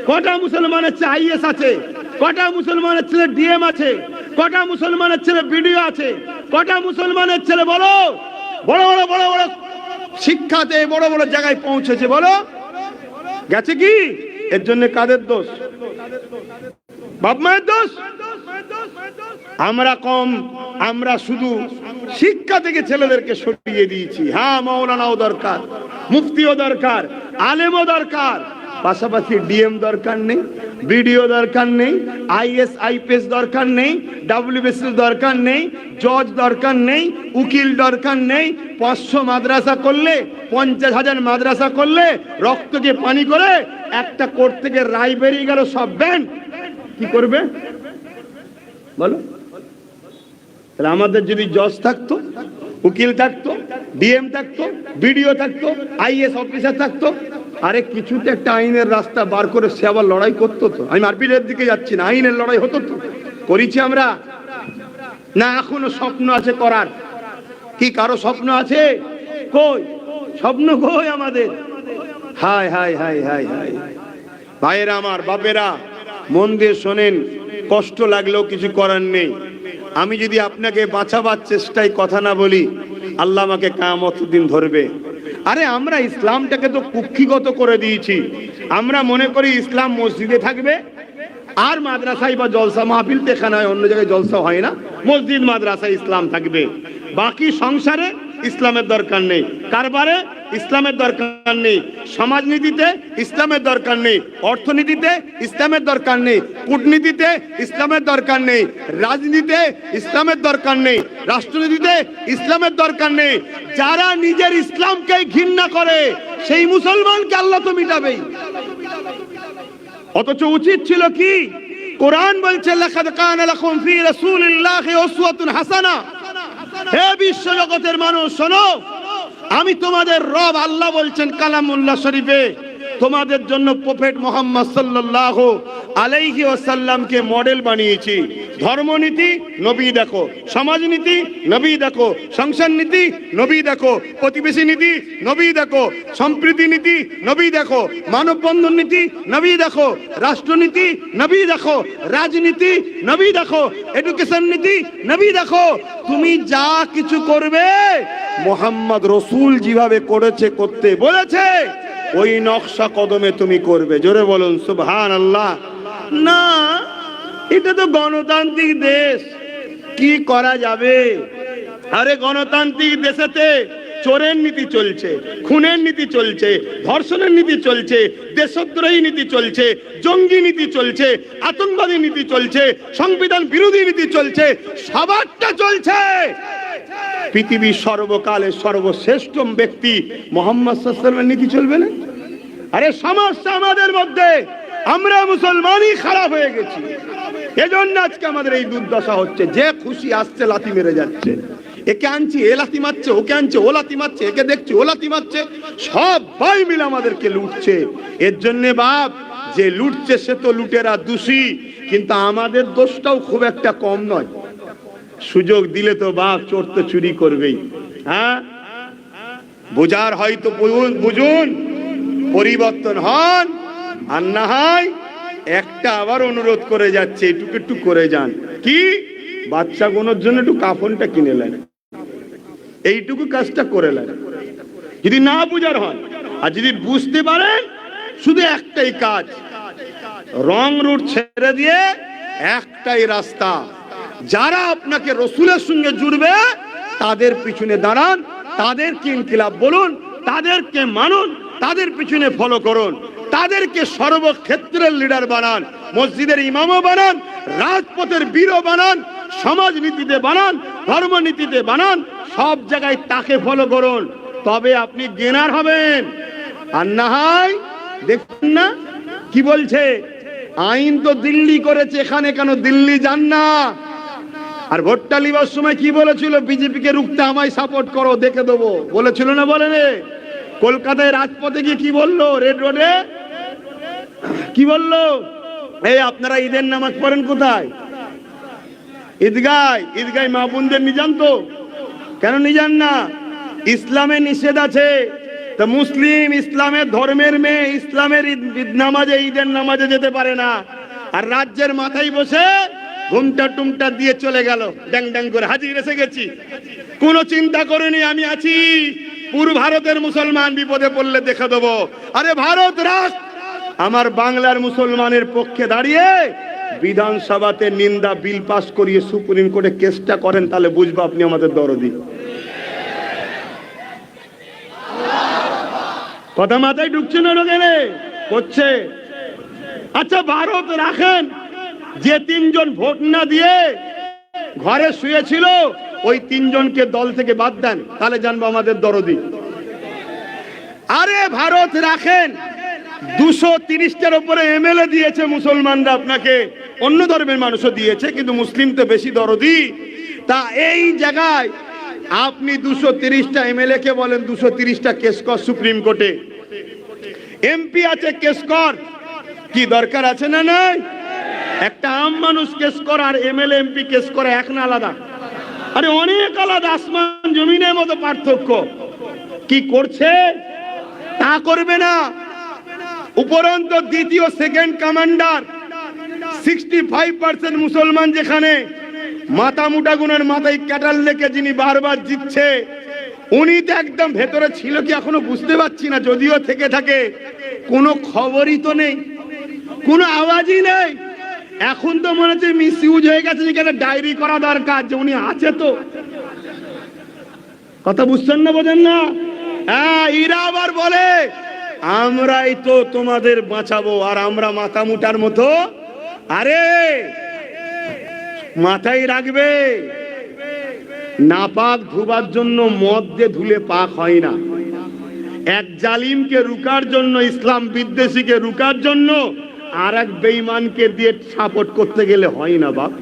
কটা মুসলমানের ছেলে আইএস আছে, কটা মুসলমানের ছেলে ডিএম আছে, কটা মুসলমানের ছেলে বিডিও আছে, কটা মুসলমানের ছেলে বলো বড় বড় বড় বড় শিক্ষাতে বড় বড় জায়গায় পৌঁছেছে? বলো গেছে কি? এর জন্য কাদের দোষ? বাপ মায়ের দোষ? আমরা কম, আমরা শুধু শিক্ষা থেকে ছেলেদেরকে সরিয়ে দিয়েছি। হ্যাঁ, মাওলানাও দরকার, মুফতিও দরকার, আলেমও দরকার, পাশাপাশি ডিএম দরকার নেই, বিডিও দরকার নেই, আইএস আইপিএস দরকার নেই, ডব্লিউবিসি দরকার নেই, জজ দরকার নেই, উকিল দরকার নেই। 500 মাদ্রাসা করলে, 50,000 মাদ্রাসা করলে, রক্তকে পানি করে একটা কোর্ট থেকে রায় বেরিয়ে গেল, সব ব্যান। কি করবে বলো? তাহলে আমাদের যদি জজ থাকতো, উকিল থাকতো, ডিএম থাকতো, বিডিও থাকতো, আইএস অফিসার থাকতো, আরে কিছুতে একটা আইনের রাস্তা বার করে সে আবার লড়াই করতো তো। আমি মারপিটের দিকে যাচ্ছি না, আইনের লড়াই হতো তো। করেছি আমরা না? এখনো স্বপ্ন আছে করার? কি কারো স্বপ্ন আছে? কই স্বপ্ন? কই আমাদের? হায় হায় হায় হায় হায়। ভাইয়েরা আমার, বাপেরা মন দিয়ে শোনেন, কষ্ট লাগলেও কিছু করার নেই। আমি যদি আপনাকে বাঁচাবার চেষ্টায় কথা না বলি, আল্লাহ আমাকে কিয়ামতের দিন ধরবে। আরে আমরা ইসলামটাকে তো কুক্ষিগত করে দিয়েছি। আমরা মনে করি ইসলাম মসজিদে থাকবে আর মাদ্রাসায় বা জলসা মাহফিল তো এখানে হয়, অন্য জায়গায় জলসা হয় না, মসজিদ মাদ্রাসায় ইসলাম থাকবে, বাকি সংসারে ইসলামের দরকার নেই, কারবারে ইসলামের দরকার নেই, সমাজনীতিতে ইসলামের দরকার নেই, অর্থনীতিতে ইসলামের দরকার নেই, কূটনীতিতে ইসলামের দরকার নেই, রাজনীতিতে ইসলামের দরকার নেই, রাষ্ট্রনীতিতে ইসলামের দরকার নেই। যারা নিজের ইসলামকে ঘৃণা করে সেই মুসলমানকে আল্লাহ তো মিটাবেই। অথচ উচিত ছিল কি, কোরআন বলছে লাকাদ কানা লাকুম ফি রাসূলিল্লাহি উসওয়াতুন হাসানাহ। হে বিশ্ব জগতের মানুষ শোনো, আমি তোমাদের রব আল্লাহ বলছেন কালামুল্লাহ শরীফে, তোমাদের জন্য প্রফেট মুহাম্মদ সাল্লাল্লাহু আলাইহি ওয়াসাল্লামকে মডেল বানিয়েছি। ধর্মনীতি নবী দেখো, সমাজনীতি নবী দেখো, সংসার নীতি নবী দেখো, প্রতিবেশী নীতি নবী দেখো, সম্প্রীতি নীতি নবী দেখো, মানববন্ধন নীতি নবী দেখো, রাষ্ট্রনীতি নবী দেখো, রাজনীতি নবী দেখো, এডুকেশন নীতি নবী দেখো। তুমি যা কিছু করবে মুহাম্মদ রাসূল যেভাবে করেছে, করতে বলেছে, ওই নকশা কদমে তুমি করবে। জোরে বলুন সুবহানাল্লাহ। না, এটা তো গণতান্ত্রিক দেশ, কি করা যাবে? আরে গণতান্ত্রিক দেশেতে চোরের নীতি চলছে, খুনের নীতি চলছে, ধর্ষণের নীতি চলছে, দেশদ্রোহী নীতি চলছে, জঙ্গি নীতি চলছে, আতঙ্কবাদী নীতি চলছে, সংবিধান বিরোধী নীতি চলছে, সবারটা চলছে। পৃথিবীর সর্বকালের সর্বশ্রেষ্ঠ ব্যক্তি মুহাম্মদ সাল্লাল্লাহু আলাইহি ওয়াসাল্লামের নীতি চলবে না? আরে সমস্যা আমাদের মধ্যে, আমরা মুসলমানই খারাপ হয়ে গেছি, এজন্য আজকে আমাদের এই দুর্দশা হচ্ছে। যে খুশি আসছে লাথি মেরে যাচ্ছে, একে আনছি এ লাথি মারছে, ওকে আনছে ও লাথি মারছে, একে দেখছি ও লাথি মারছে, সবাই মিলে আমাদেরকে লুটছে। এর জন্য বাপ, যে লুটছে সে তো লুটেরা দোষী, কিন্তু আমাদের দোষটাও খুব একটা কম নয়। সুযোগ দিলে তো বাপ চোর তো চুরি করবেই। হ্যাঁ, বোঝার হয়তো বুঝুন, পরিবর্তন হন, আর না হয় একটা আবার অনুরোধ করে যাচ্ছে, একটু একটু করে যান। কি, বাচ্চা গোনোর জন্য একটু কাফনটা কিনে নেন, এইটুকু কাজটা করে নেন। যদি না বুঝার হন, আর যদি বুঝতে পারেন, শুধু একটাই কাজ, রং রুট ছেড়ে দিয়ে একটাই রাস্তা, যারা আপনাকে রসুলের সঙ্গে জুড়বে তাদের পিছনে দাঁড়ান, তাদেরকে ইনকিলাব বলুন, তাদেরকে মানুন, তাদের পিছনে ফলো করুন, তাদেরকে সর্বক্ষেত্রের লিডার বানান, মসজিদের ইমামও বানান, রাজপথের বীরও বানান, সমাজনীতিতে বানান, ধর্মনীতিতে বানান, সব জায়গায় তাকে ফলো করুন, তবে আপনি গেনার হবেন। আর না হয় দেখুন না কি বলছে, আইন তো দিল্লি করেছে, এখানে কেন দিল্লি যান না? আর ভোটটা লিবার সময় কি বলেছিল, বিজেপিকে রুখতে আমায় সাপোর্ট করো, দেখে দেবো বলেছিল না? বলেনি? কলকাতায় রাজপথে গিয়ে কি বললো, রেড রোডে কি বললো, এই আপনারা ঈদের নামাজ পড়েন কোথায়? ঈদগায়। ঈদগায় মা বোনদের নিয়ে যান তো? কেন নিয়ে যান না? ইসলামে নিষেধ আছে। তা মুসলিম, ইসলামের ধর্মের মেয়ে ইসলামের ঈদ নামাজে, ঈদের নামাজে যেতে পারে না, আর রাজ্যের মাথায় বসে ঘুমটা টুমটা দিয়ে চলে গেল, ড্যাং ড্যাং করে হাজির এসে গেছি, কোনো চিন্তা করেনি আমি আছি, পুরো ভারতের মুসলমান বিপদে পড়লে দেখে দেবো। আরে ভারত রাখ, আমার বাংলার মুসলমানের পক্ষে দাঁড়িয়ে বিধানসভাতে নিন্দা বিল পাস করিয়ে সুপ্রিম কোর্টে কেসটা করেন, তাহলে বুঝবো আপনি আমাদের দরদি। কথা মাথায় ঢুকছে না? ঢোকেনে করছে। আচ্ছা ভারত রাখেন, যে তিনজন ভোট না দিয়ে ঘরে শুয়েছিল ওই তিনজনকে দল থেকে বাদ দেন, তাহলে জানবো আমাদের দরদি। আরে ভারত রাখেন, 230টার উপরে এমএলএ দিয়েছে মুসলমানরা আপনাকে, অন্য ধর্মের মানুষও দিয়েছে, কিন্তু মুসলিম তো বেশি দরদি। তা এই জায়গায় আপনি 230টা এমএলএ কে বলেন 230টা কেস কর সুপ্রিম কোর্টে, এমপি আছে কেস কর, কি দরকার আছে না? নাই। একটা আম মানুষ কেস কর আর এমএলএ এমপি কেস করে এক না আলাদা? আরে অনেক আলাদা, আসমান জমিনের মতো পার্থক্য। কি করছে তা করবে না। উপরন্ত দ্বিতীয় সেকেন্ড কমান্ডার 65% মুসলমান, যেখানে মাথা মুটা গুণের মাথায় ক্যাটাল লেকে যিনি বারবার জিতছে, উনি তো একদম ভেতরে ছিল কি এখনো বুঝতে পারছি না, যদিও থেকে থাকে কোনো খবরই তো নেই, কোনো আওয়াজই নেই। এখন তো মনে হচ্ছে মিস ইউজ হয়ে গেছে, যেখানে ডায়েরি করা দরকার যে উনি আছে তো। কথা বুঝছেন না, বোঝেন না? হ্যাঁ, এরা আবার বলে আমরাই তো তোমাদের বাঁচাবো, আর আমরা মাথা মুটার মতো। আরে মাথায় রাখবে, নাপাক ধুবার জন্য মদ দিয়ে ধুলে পাক হয় না। এক জালিমকে রুকার জন্য, ইসলাম বিদ্বেষীকে রুকার জন্য আর এক বেঈমানকে দিয়ে সাপোর্ট করতে গেলে হয় না বাপ।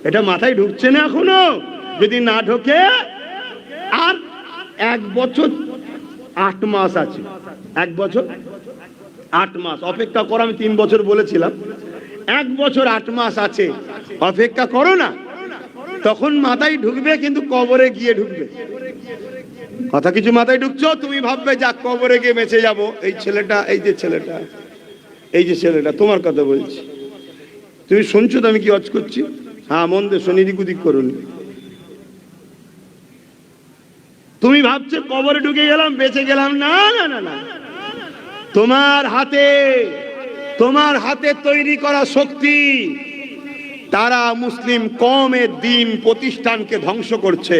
এটা মাথায় ঢুকছে না এখনো? যদি না ঢোকে, আর 1 বছর 8 মাস আছে, 1 বছর 8 মাস অপেক্ষা করো। আমি 3 বছর বলেছিলাম, 1 বছর 8 মাস আছে, অপেক্ষা করো না। তখন মাথায় ঢুকবে, কিন্তু কবরে গিয়ে ঢুকবে। কথা কিছু মাথায় ঢুকছো? তুমি ভাববে যা কবরে গিয়ে বেঁচে যাব। এই ছেলেটা, এই যে ছেলেটা, এই যে ছেলেটা, তোমার কথা বলছি। তুমি শুনছো তো আমি কি অজ করছি? হ্যাঁ, মন দিয়ে শোনি, দিক উদিক করুন। তুমি ভাবছো কবরে ঢুকে গেলাম, বেঁচে গেলাম। না না না না, তোমার হাতে তৈরি করা শক্তি তারা মুসলিম কওমের দ্বীন প্রতিষ্ঠানকে ধ্বংস করছে,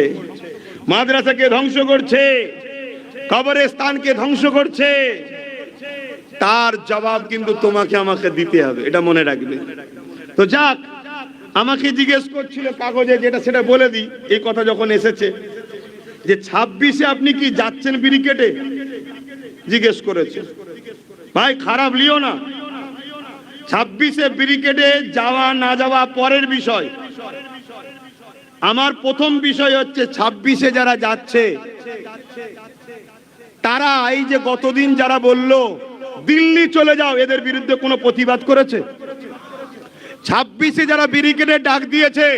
মাদ্রাসাকে ধ্বংস করছে, কবরস্থানকে ধ্বংস করছে। তার জবাব কিন্তু তোমাকে আমাকে দিতে হবে, এটা মনে রাখবে। তো যাক, আমাকে জিজ্ঞেস করছিল কাগজে, যেটা সেটা বলে দিই। এই কথা যখন এসেছে যে 26-এ আপনি কি যাচ্ছেন ব্রিগেডে, জিজ্ঞেস করেছে। ভাই খারাপ লিও না, 26-এ ব্রিগেডে যাওয়া না যাওয়া পরের বিষয়। আমার প্রথম বিষয় হচ্ছে 26-এ যারা যাচ্ছে তারা, এই যে গতদিন যারা বলল দিল্লি চলে যাও, এদের বিরুদ্ধে কোনো প্রতিবাদ করেছে? 26-এ যারা ব্রিগেডে ডাক দিয়েছে,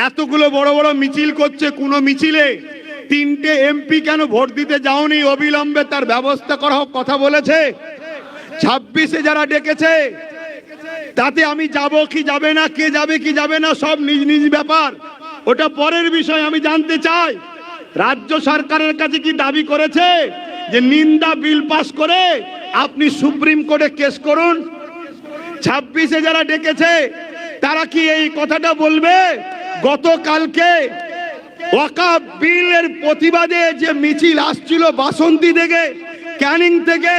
এতগুলো বড় বড় মিছিল করছে, কোনো মিছিলে 3টে এমপি কেন ভোট দিতে যাওনি, অবিলম্বে তার ব্যবস্থা করা হোক, কথা বলেছে? 26-এ যারা ডেকেছে, তাতে আমি যাব কি যাবে না, কে যাবে কি যাবে না, সব নিজ নিজ ব্যাপার, ওটা পরের বিষয়। আমি জানতে চাই রাজ্য সরকারের কাছে কি দাবি করেছে যে নিন্দা বিল পাস করে আপনি সুপ্রিম কোর্টে কেস করুন? 26-এ যারা ডেকেছে তারা কি এই কথাটা বলবে? গতকালকে ওয়াকফ বিলের প্রতিবাদে যে মিছিল আসছিল বাসন্তী থেকে, ক্যানিং থেকে,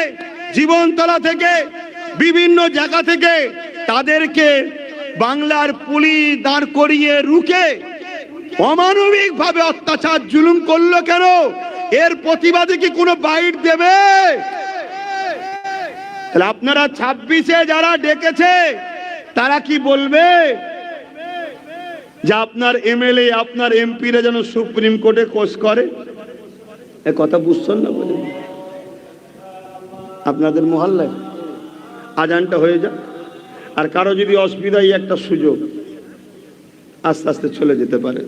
জীবনতলা থেকে, বিভিন্ন জায়গা থেকে, তাদেরকে বাংলার পুলিশ দাঁড় করিয়ে রুখে অমানবিক ভাবে অত্যাচার জুলুম করলো কেন? এর প্রতিবাদে কি কোনো বাইট দেবে? তাহলে আপনারা 26-এ যারা ডেকেছে তারা কি বলবে যে আপনার এমএলএ, আপনার এমপিরা যেন সুপ্রিম কোর্টে কেস করে? এ কথা বুঝছেন না? বলে আপনাদের মহল্লায় আজানটা হয়ে যায়, আর কারো যদি অসুবিধা, এই একটা সুযোগ, আস্তে আস্তে চলে যেতে পারে।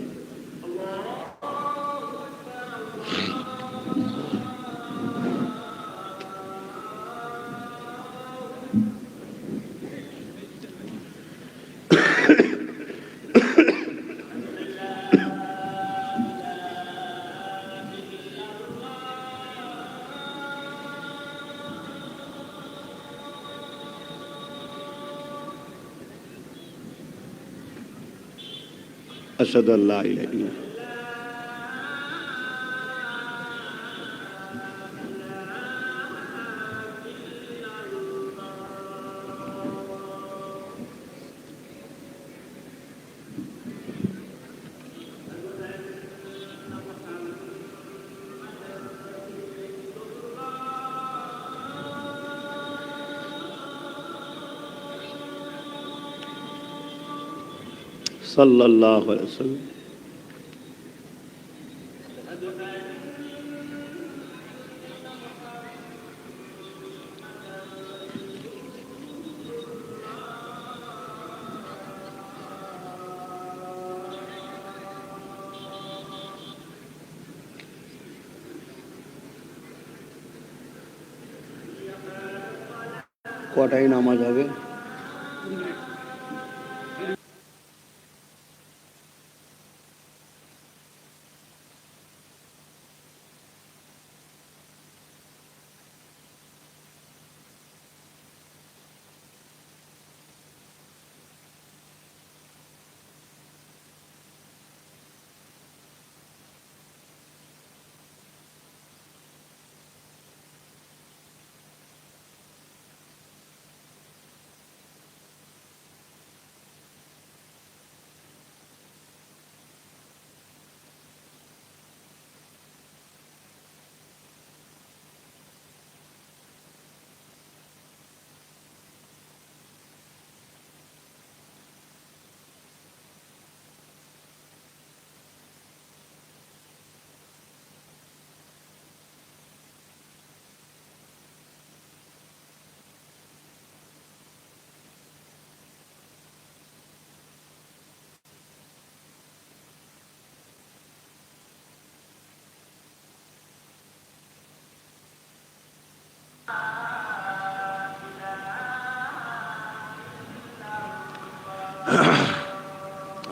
আশহাদু আল্লা ইলাহা ইল্লাল্লাহ। সাল্লাল্লাহু আলাইহি ওয়াসাল্লাম। কটায় নামাজ হবে?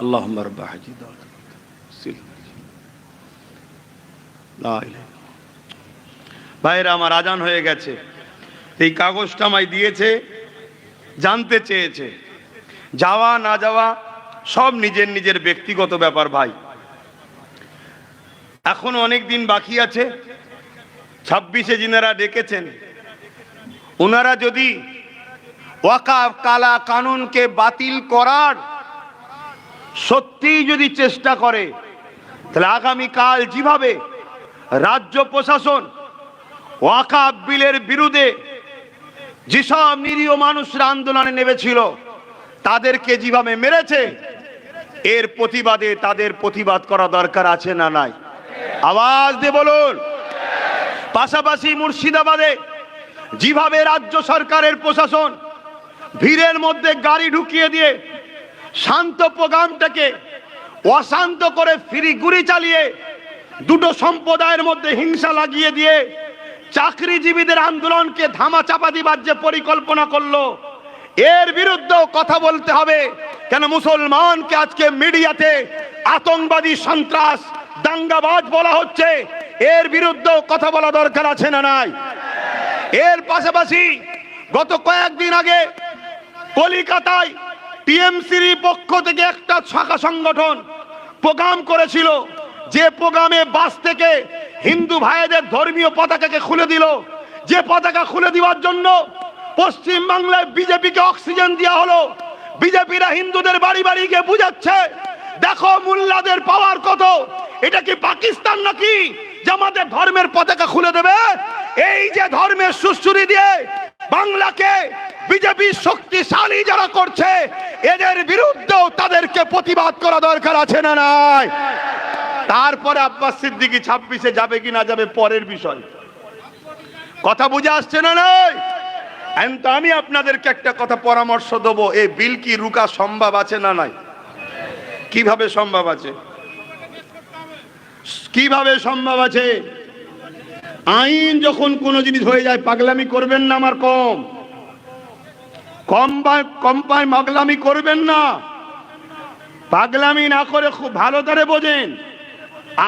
আল্লাহুম্মা রাব্বা হাজি ভাইরা আমার, আজান হয়ে গেছে। এই কাগজটা আমায় দিয়েছে, জানতে চেয়েছে। যাওয়া না যাওয়া সব নিজের নিজের ব্যক্তিগত ব্যাপার ভাই। এখন অনেক দিন বাকি আছে। 26-এ যিনারা ডেকেছেন, ওনারা যদি ওয়াকাফ কালা কানুনকে বাতিল করার সত্যিই যদি চেষ্টা করে, তাহলে আগামীকাল যেভাবে রাজ্য প্রশাসন ওয়াকাফ বিলের বিরুদ্ধে যেসব নিরীহ মানুষরা আন্দোলনে নেমেছিল তাদেরকে যেভাবে মেরেছে, এর প্রতিবাদে তাদের প্রতিবাদ করা দরকার আছে না নাই? আওয়াজ দিয়ে বলুন। পাশাপাশি মুর্শিদাবাদে যেভাবে রাজ্য সরকারের প্রশাসন ভিড়ের মধ্যে গাড়ি ঢুকিয়ে দিয়ে শান্ত প্রোগ্রামটাকে অশান্ত করে ফিরি গুলি চালিয়ে দুটো সম্প্রদায়ের মধ্যে হিংসা লাগিয়ে দিয়ে চাকরিজীবীদের আন্দোলনকে ধামাচাপা দিবার যে পরিকল্পনা করলো, এর বিরুদ্ধেও কথা বলতে হবে। কেন মুসলমানকে আজকে মিডিয়াতে আতঙ্কবাদী, সন্ত্রাস, দাঙ্গাবাজ বলা হচ্ছে, এর বিরুদ্ধেও কথা বলা দরকার আছে না নাই? এর পাশাপাশি গত কয়েকদিন আগে কলিকাতায় টিএমসির পক্ষ থেকে একটা শাখা সংগঠন প্রোগ্রাম করেছিল, যে প্রোগ্রামে বাস থেকে হিন্দু ভাইদের ধর্মীয় পতাকাকে খুলে দিল। যে পতাকা খুলে দেওয়ার জন্য পশ্চিম বাংলায় বিজেপিকে অক্সিজেন দেওয়া হলো। বিজেপিরা হিন্দুদের বাড়ি বাড়ি গিয়ে বুঝাচ্ছে, দেখো মোল্লাদের পাওয়ার কত, এটা কি পাকিস্তান নাকি যে আমাদের ধর্মের পতাকা খুলে দেবে? এই যে ধর্মের সুশ্রুতি দিয়ে বাংলাকে বিজেপি শক্তিশালী যারা করছে, এদের বিরুদ্ধেও তাদেরকে প্রতিবাদ করা দরকার আছে না নাই? তারপরে আব্বাস সিদ্দিকী 26-এ যাবে কি না যাবে পরের বিষয়। কথা বুঝে আসছে না নাই? আমি আপনাদেরকে একটা কথা পরামর্শ দেবো, এই বিল কি রুকা সম্ভব আছে না নাই? কিভাবে সম্ভব আছে? কিভাবে সম্ভব আছে? আইন যখন কোন জিনিস হয়ে যায়, পাগলামি করবেন না। আমার কম পায় পাগলামি করবেন না। পাগলামি না করে খুব ভালো করে বোঝেন।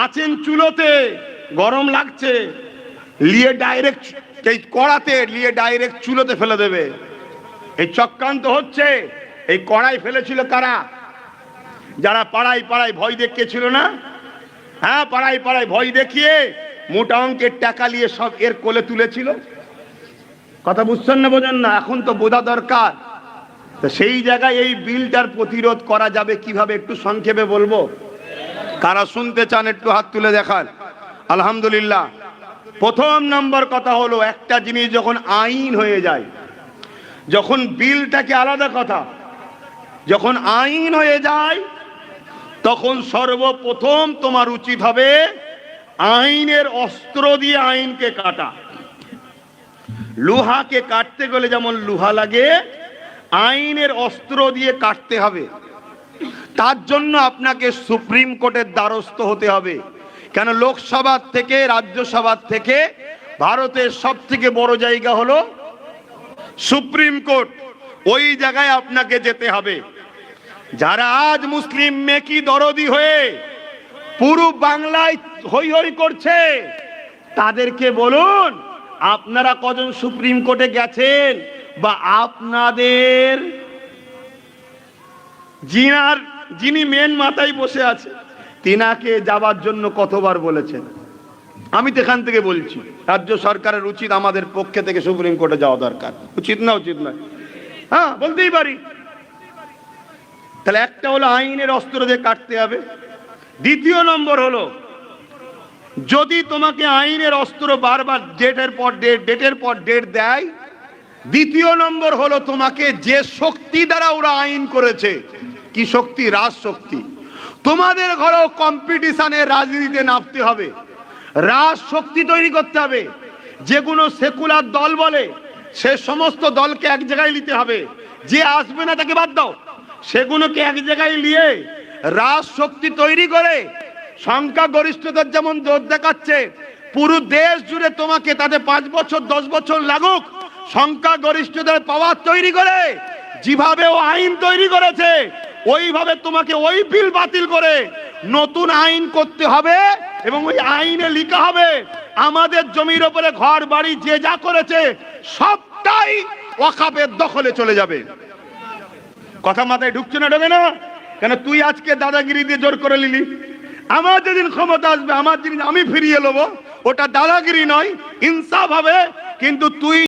আছেন চুলোতে, গরম লাগছে, লিয়ে ডাইরেক্ট এই কড়াতে লিয়ে ডাইরেক্ট চুলোতে ফেলে দেবে। এই চক্রান্ত হচ্ছে। এই কড়াই ফেলেছিল কারা? যারা পাড়ায় পাড়ায় ভয় দেখিয়েছিল না? হ্যাঁ, পাড়ায় পাড়ায় ভয় দেখিয়ে মোটা অঙ্কের টাকা নিয়ে সব এর কোলে তুলেছিল। কথা বুঝছেন না, বোঝেন না? এখন তো বোঝা দরকার। তো সেই জায়গায় এই বিলটার প্রতিরোধ করা যাবে কিভাবে একটু সংক্ষেপে বলবো। কারা শুনতে চান একটু হাত তুলে দেখান। আলহামদুলিল্লাহ। প্রথম নম্বর কথা হলো, একটা জিনিস যখন আইন হয়ে যায়, যখন বিলটাকে আলাদা কথা, যখন আইন হয়ে যায় তখন সর্বপ্রথম তোমার উচিত হবে আইনের অস্ত্র দিয়ে আইনকে কাটা। লোহাকে কাটতে গেলে যেমন লোহা লাগে, আইনের অস্ত্র দিয়ে কাটতে হবে। তার জন্য আপনাকে সুপ্রিম কোর্টের দ্বারস্থ হতে হবে। কেন? লোকসভা থেকে, রাজ্যসভা থেকে ভারতের সব থেকে বড় জায়গা হলো সুপ্রিম কোর্ট। ওই জায়গায় আপনাকে যেতে হবে। যারা আজ মুসলিম মেকি দরদি হয়ে পুরো বাংলায় হই হই করছে, তাদেরকে বলুন আপনারা কজন সুপ্রিম কোর্টে গেছেন, বা আপনাদের যিনি মেন মাথায় বসে আছে তিনাকে যাবার জন্য কতবার বলেছেন? আমি তো এখান থেকে বলছি, রাজ্য সরকারের উচিত আমাদের পক্ষে থেকে সুপ্রিম কোর্টে যাওয়া দরকার। উচিত না? উচিত নয়? হ্যাঁ, বলতেই পারি। তাহলে একটা হলো আইনের অস্ত্র দিয়ে কাটতে হবে। দ্বিতীয় নম্বর হলো, যদি তোমাকে আইনের অস্ত্র বারবার ডেটের পর ডেট দেয়, দ্বিতীয় নম্বর হলো তোমাকে যে শক্তি দ্বারা ওরা আইন করেছে, কি শক্তি? রাজশক্তি। তোমাদের ঘরেও কম্পিটিশনে রাজনীতিতে নামতে হবে, রাজশক্তি তৈরি করতে হবে। যেগুলো সেকুলার দল বলে সে সমস্ত দলকে এক জায়গায় নিতে হবে। যে আসবে না তাকে বাদ দাও। সেগুলোকে এক জায়গায় নিয়ে রাজশক্তি তৈরি করে, সংখ্যা গরিষ্ঠতার যেমন জোর দেখাচ্ছে, পুরো দেশ জুড়ে তোমাকে তাদের 5 বছর 10 বছর লাগুক, সংখ্যা গরিষ্ঠতার পাওয়ার তৈরি করে যেভাবে ও আইন তৈরি করেছে, ওইভাবে তোমাকে ওই বিল বাতিল করে নতুন আইন করতে হবে, এবং ওই আইনে লেখা হবে আমাদের জমির উপরে ঘর বাড়ি যে যা করেছে সবটাই ওয়াকফের দখলে চলে যাবে। কথা মাথায় ঢুকছে না? ঢোকে না কেন? তুই আজকে দাদাগিরি দিয়ে জোর করে নিলি। আমার যেদিন ক্ষমতা আসবে, আমার জিনিস আমি ফিরিয়ে নেবো, ওটা দাদাগিরি নয়, ইনসাফ হবে। কিন্তু তুই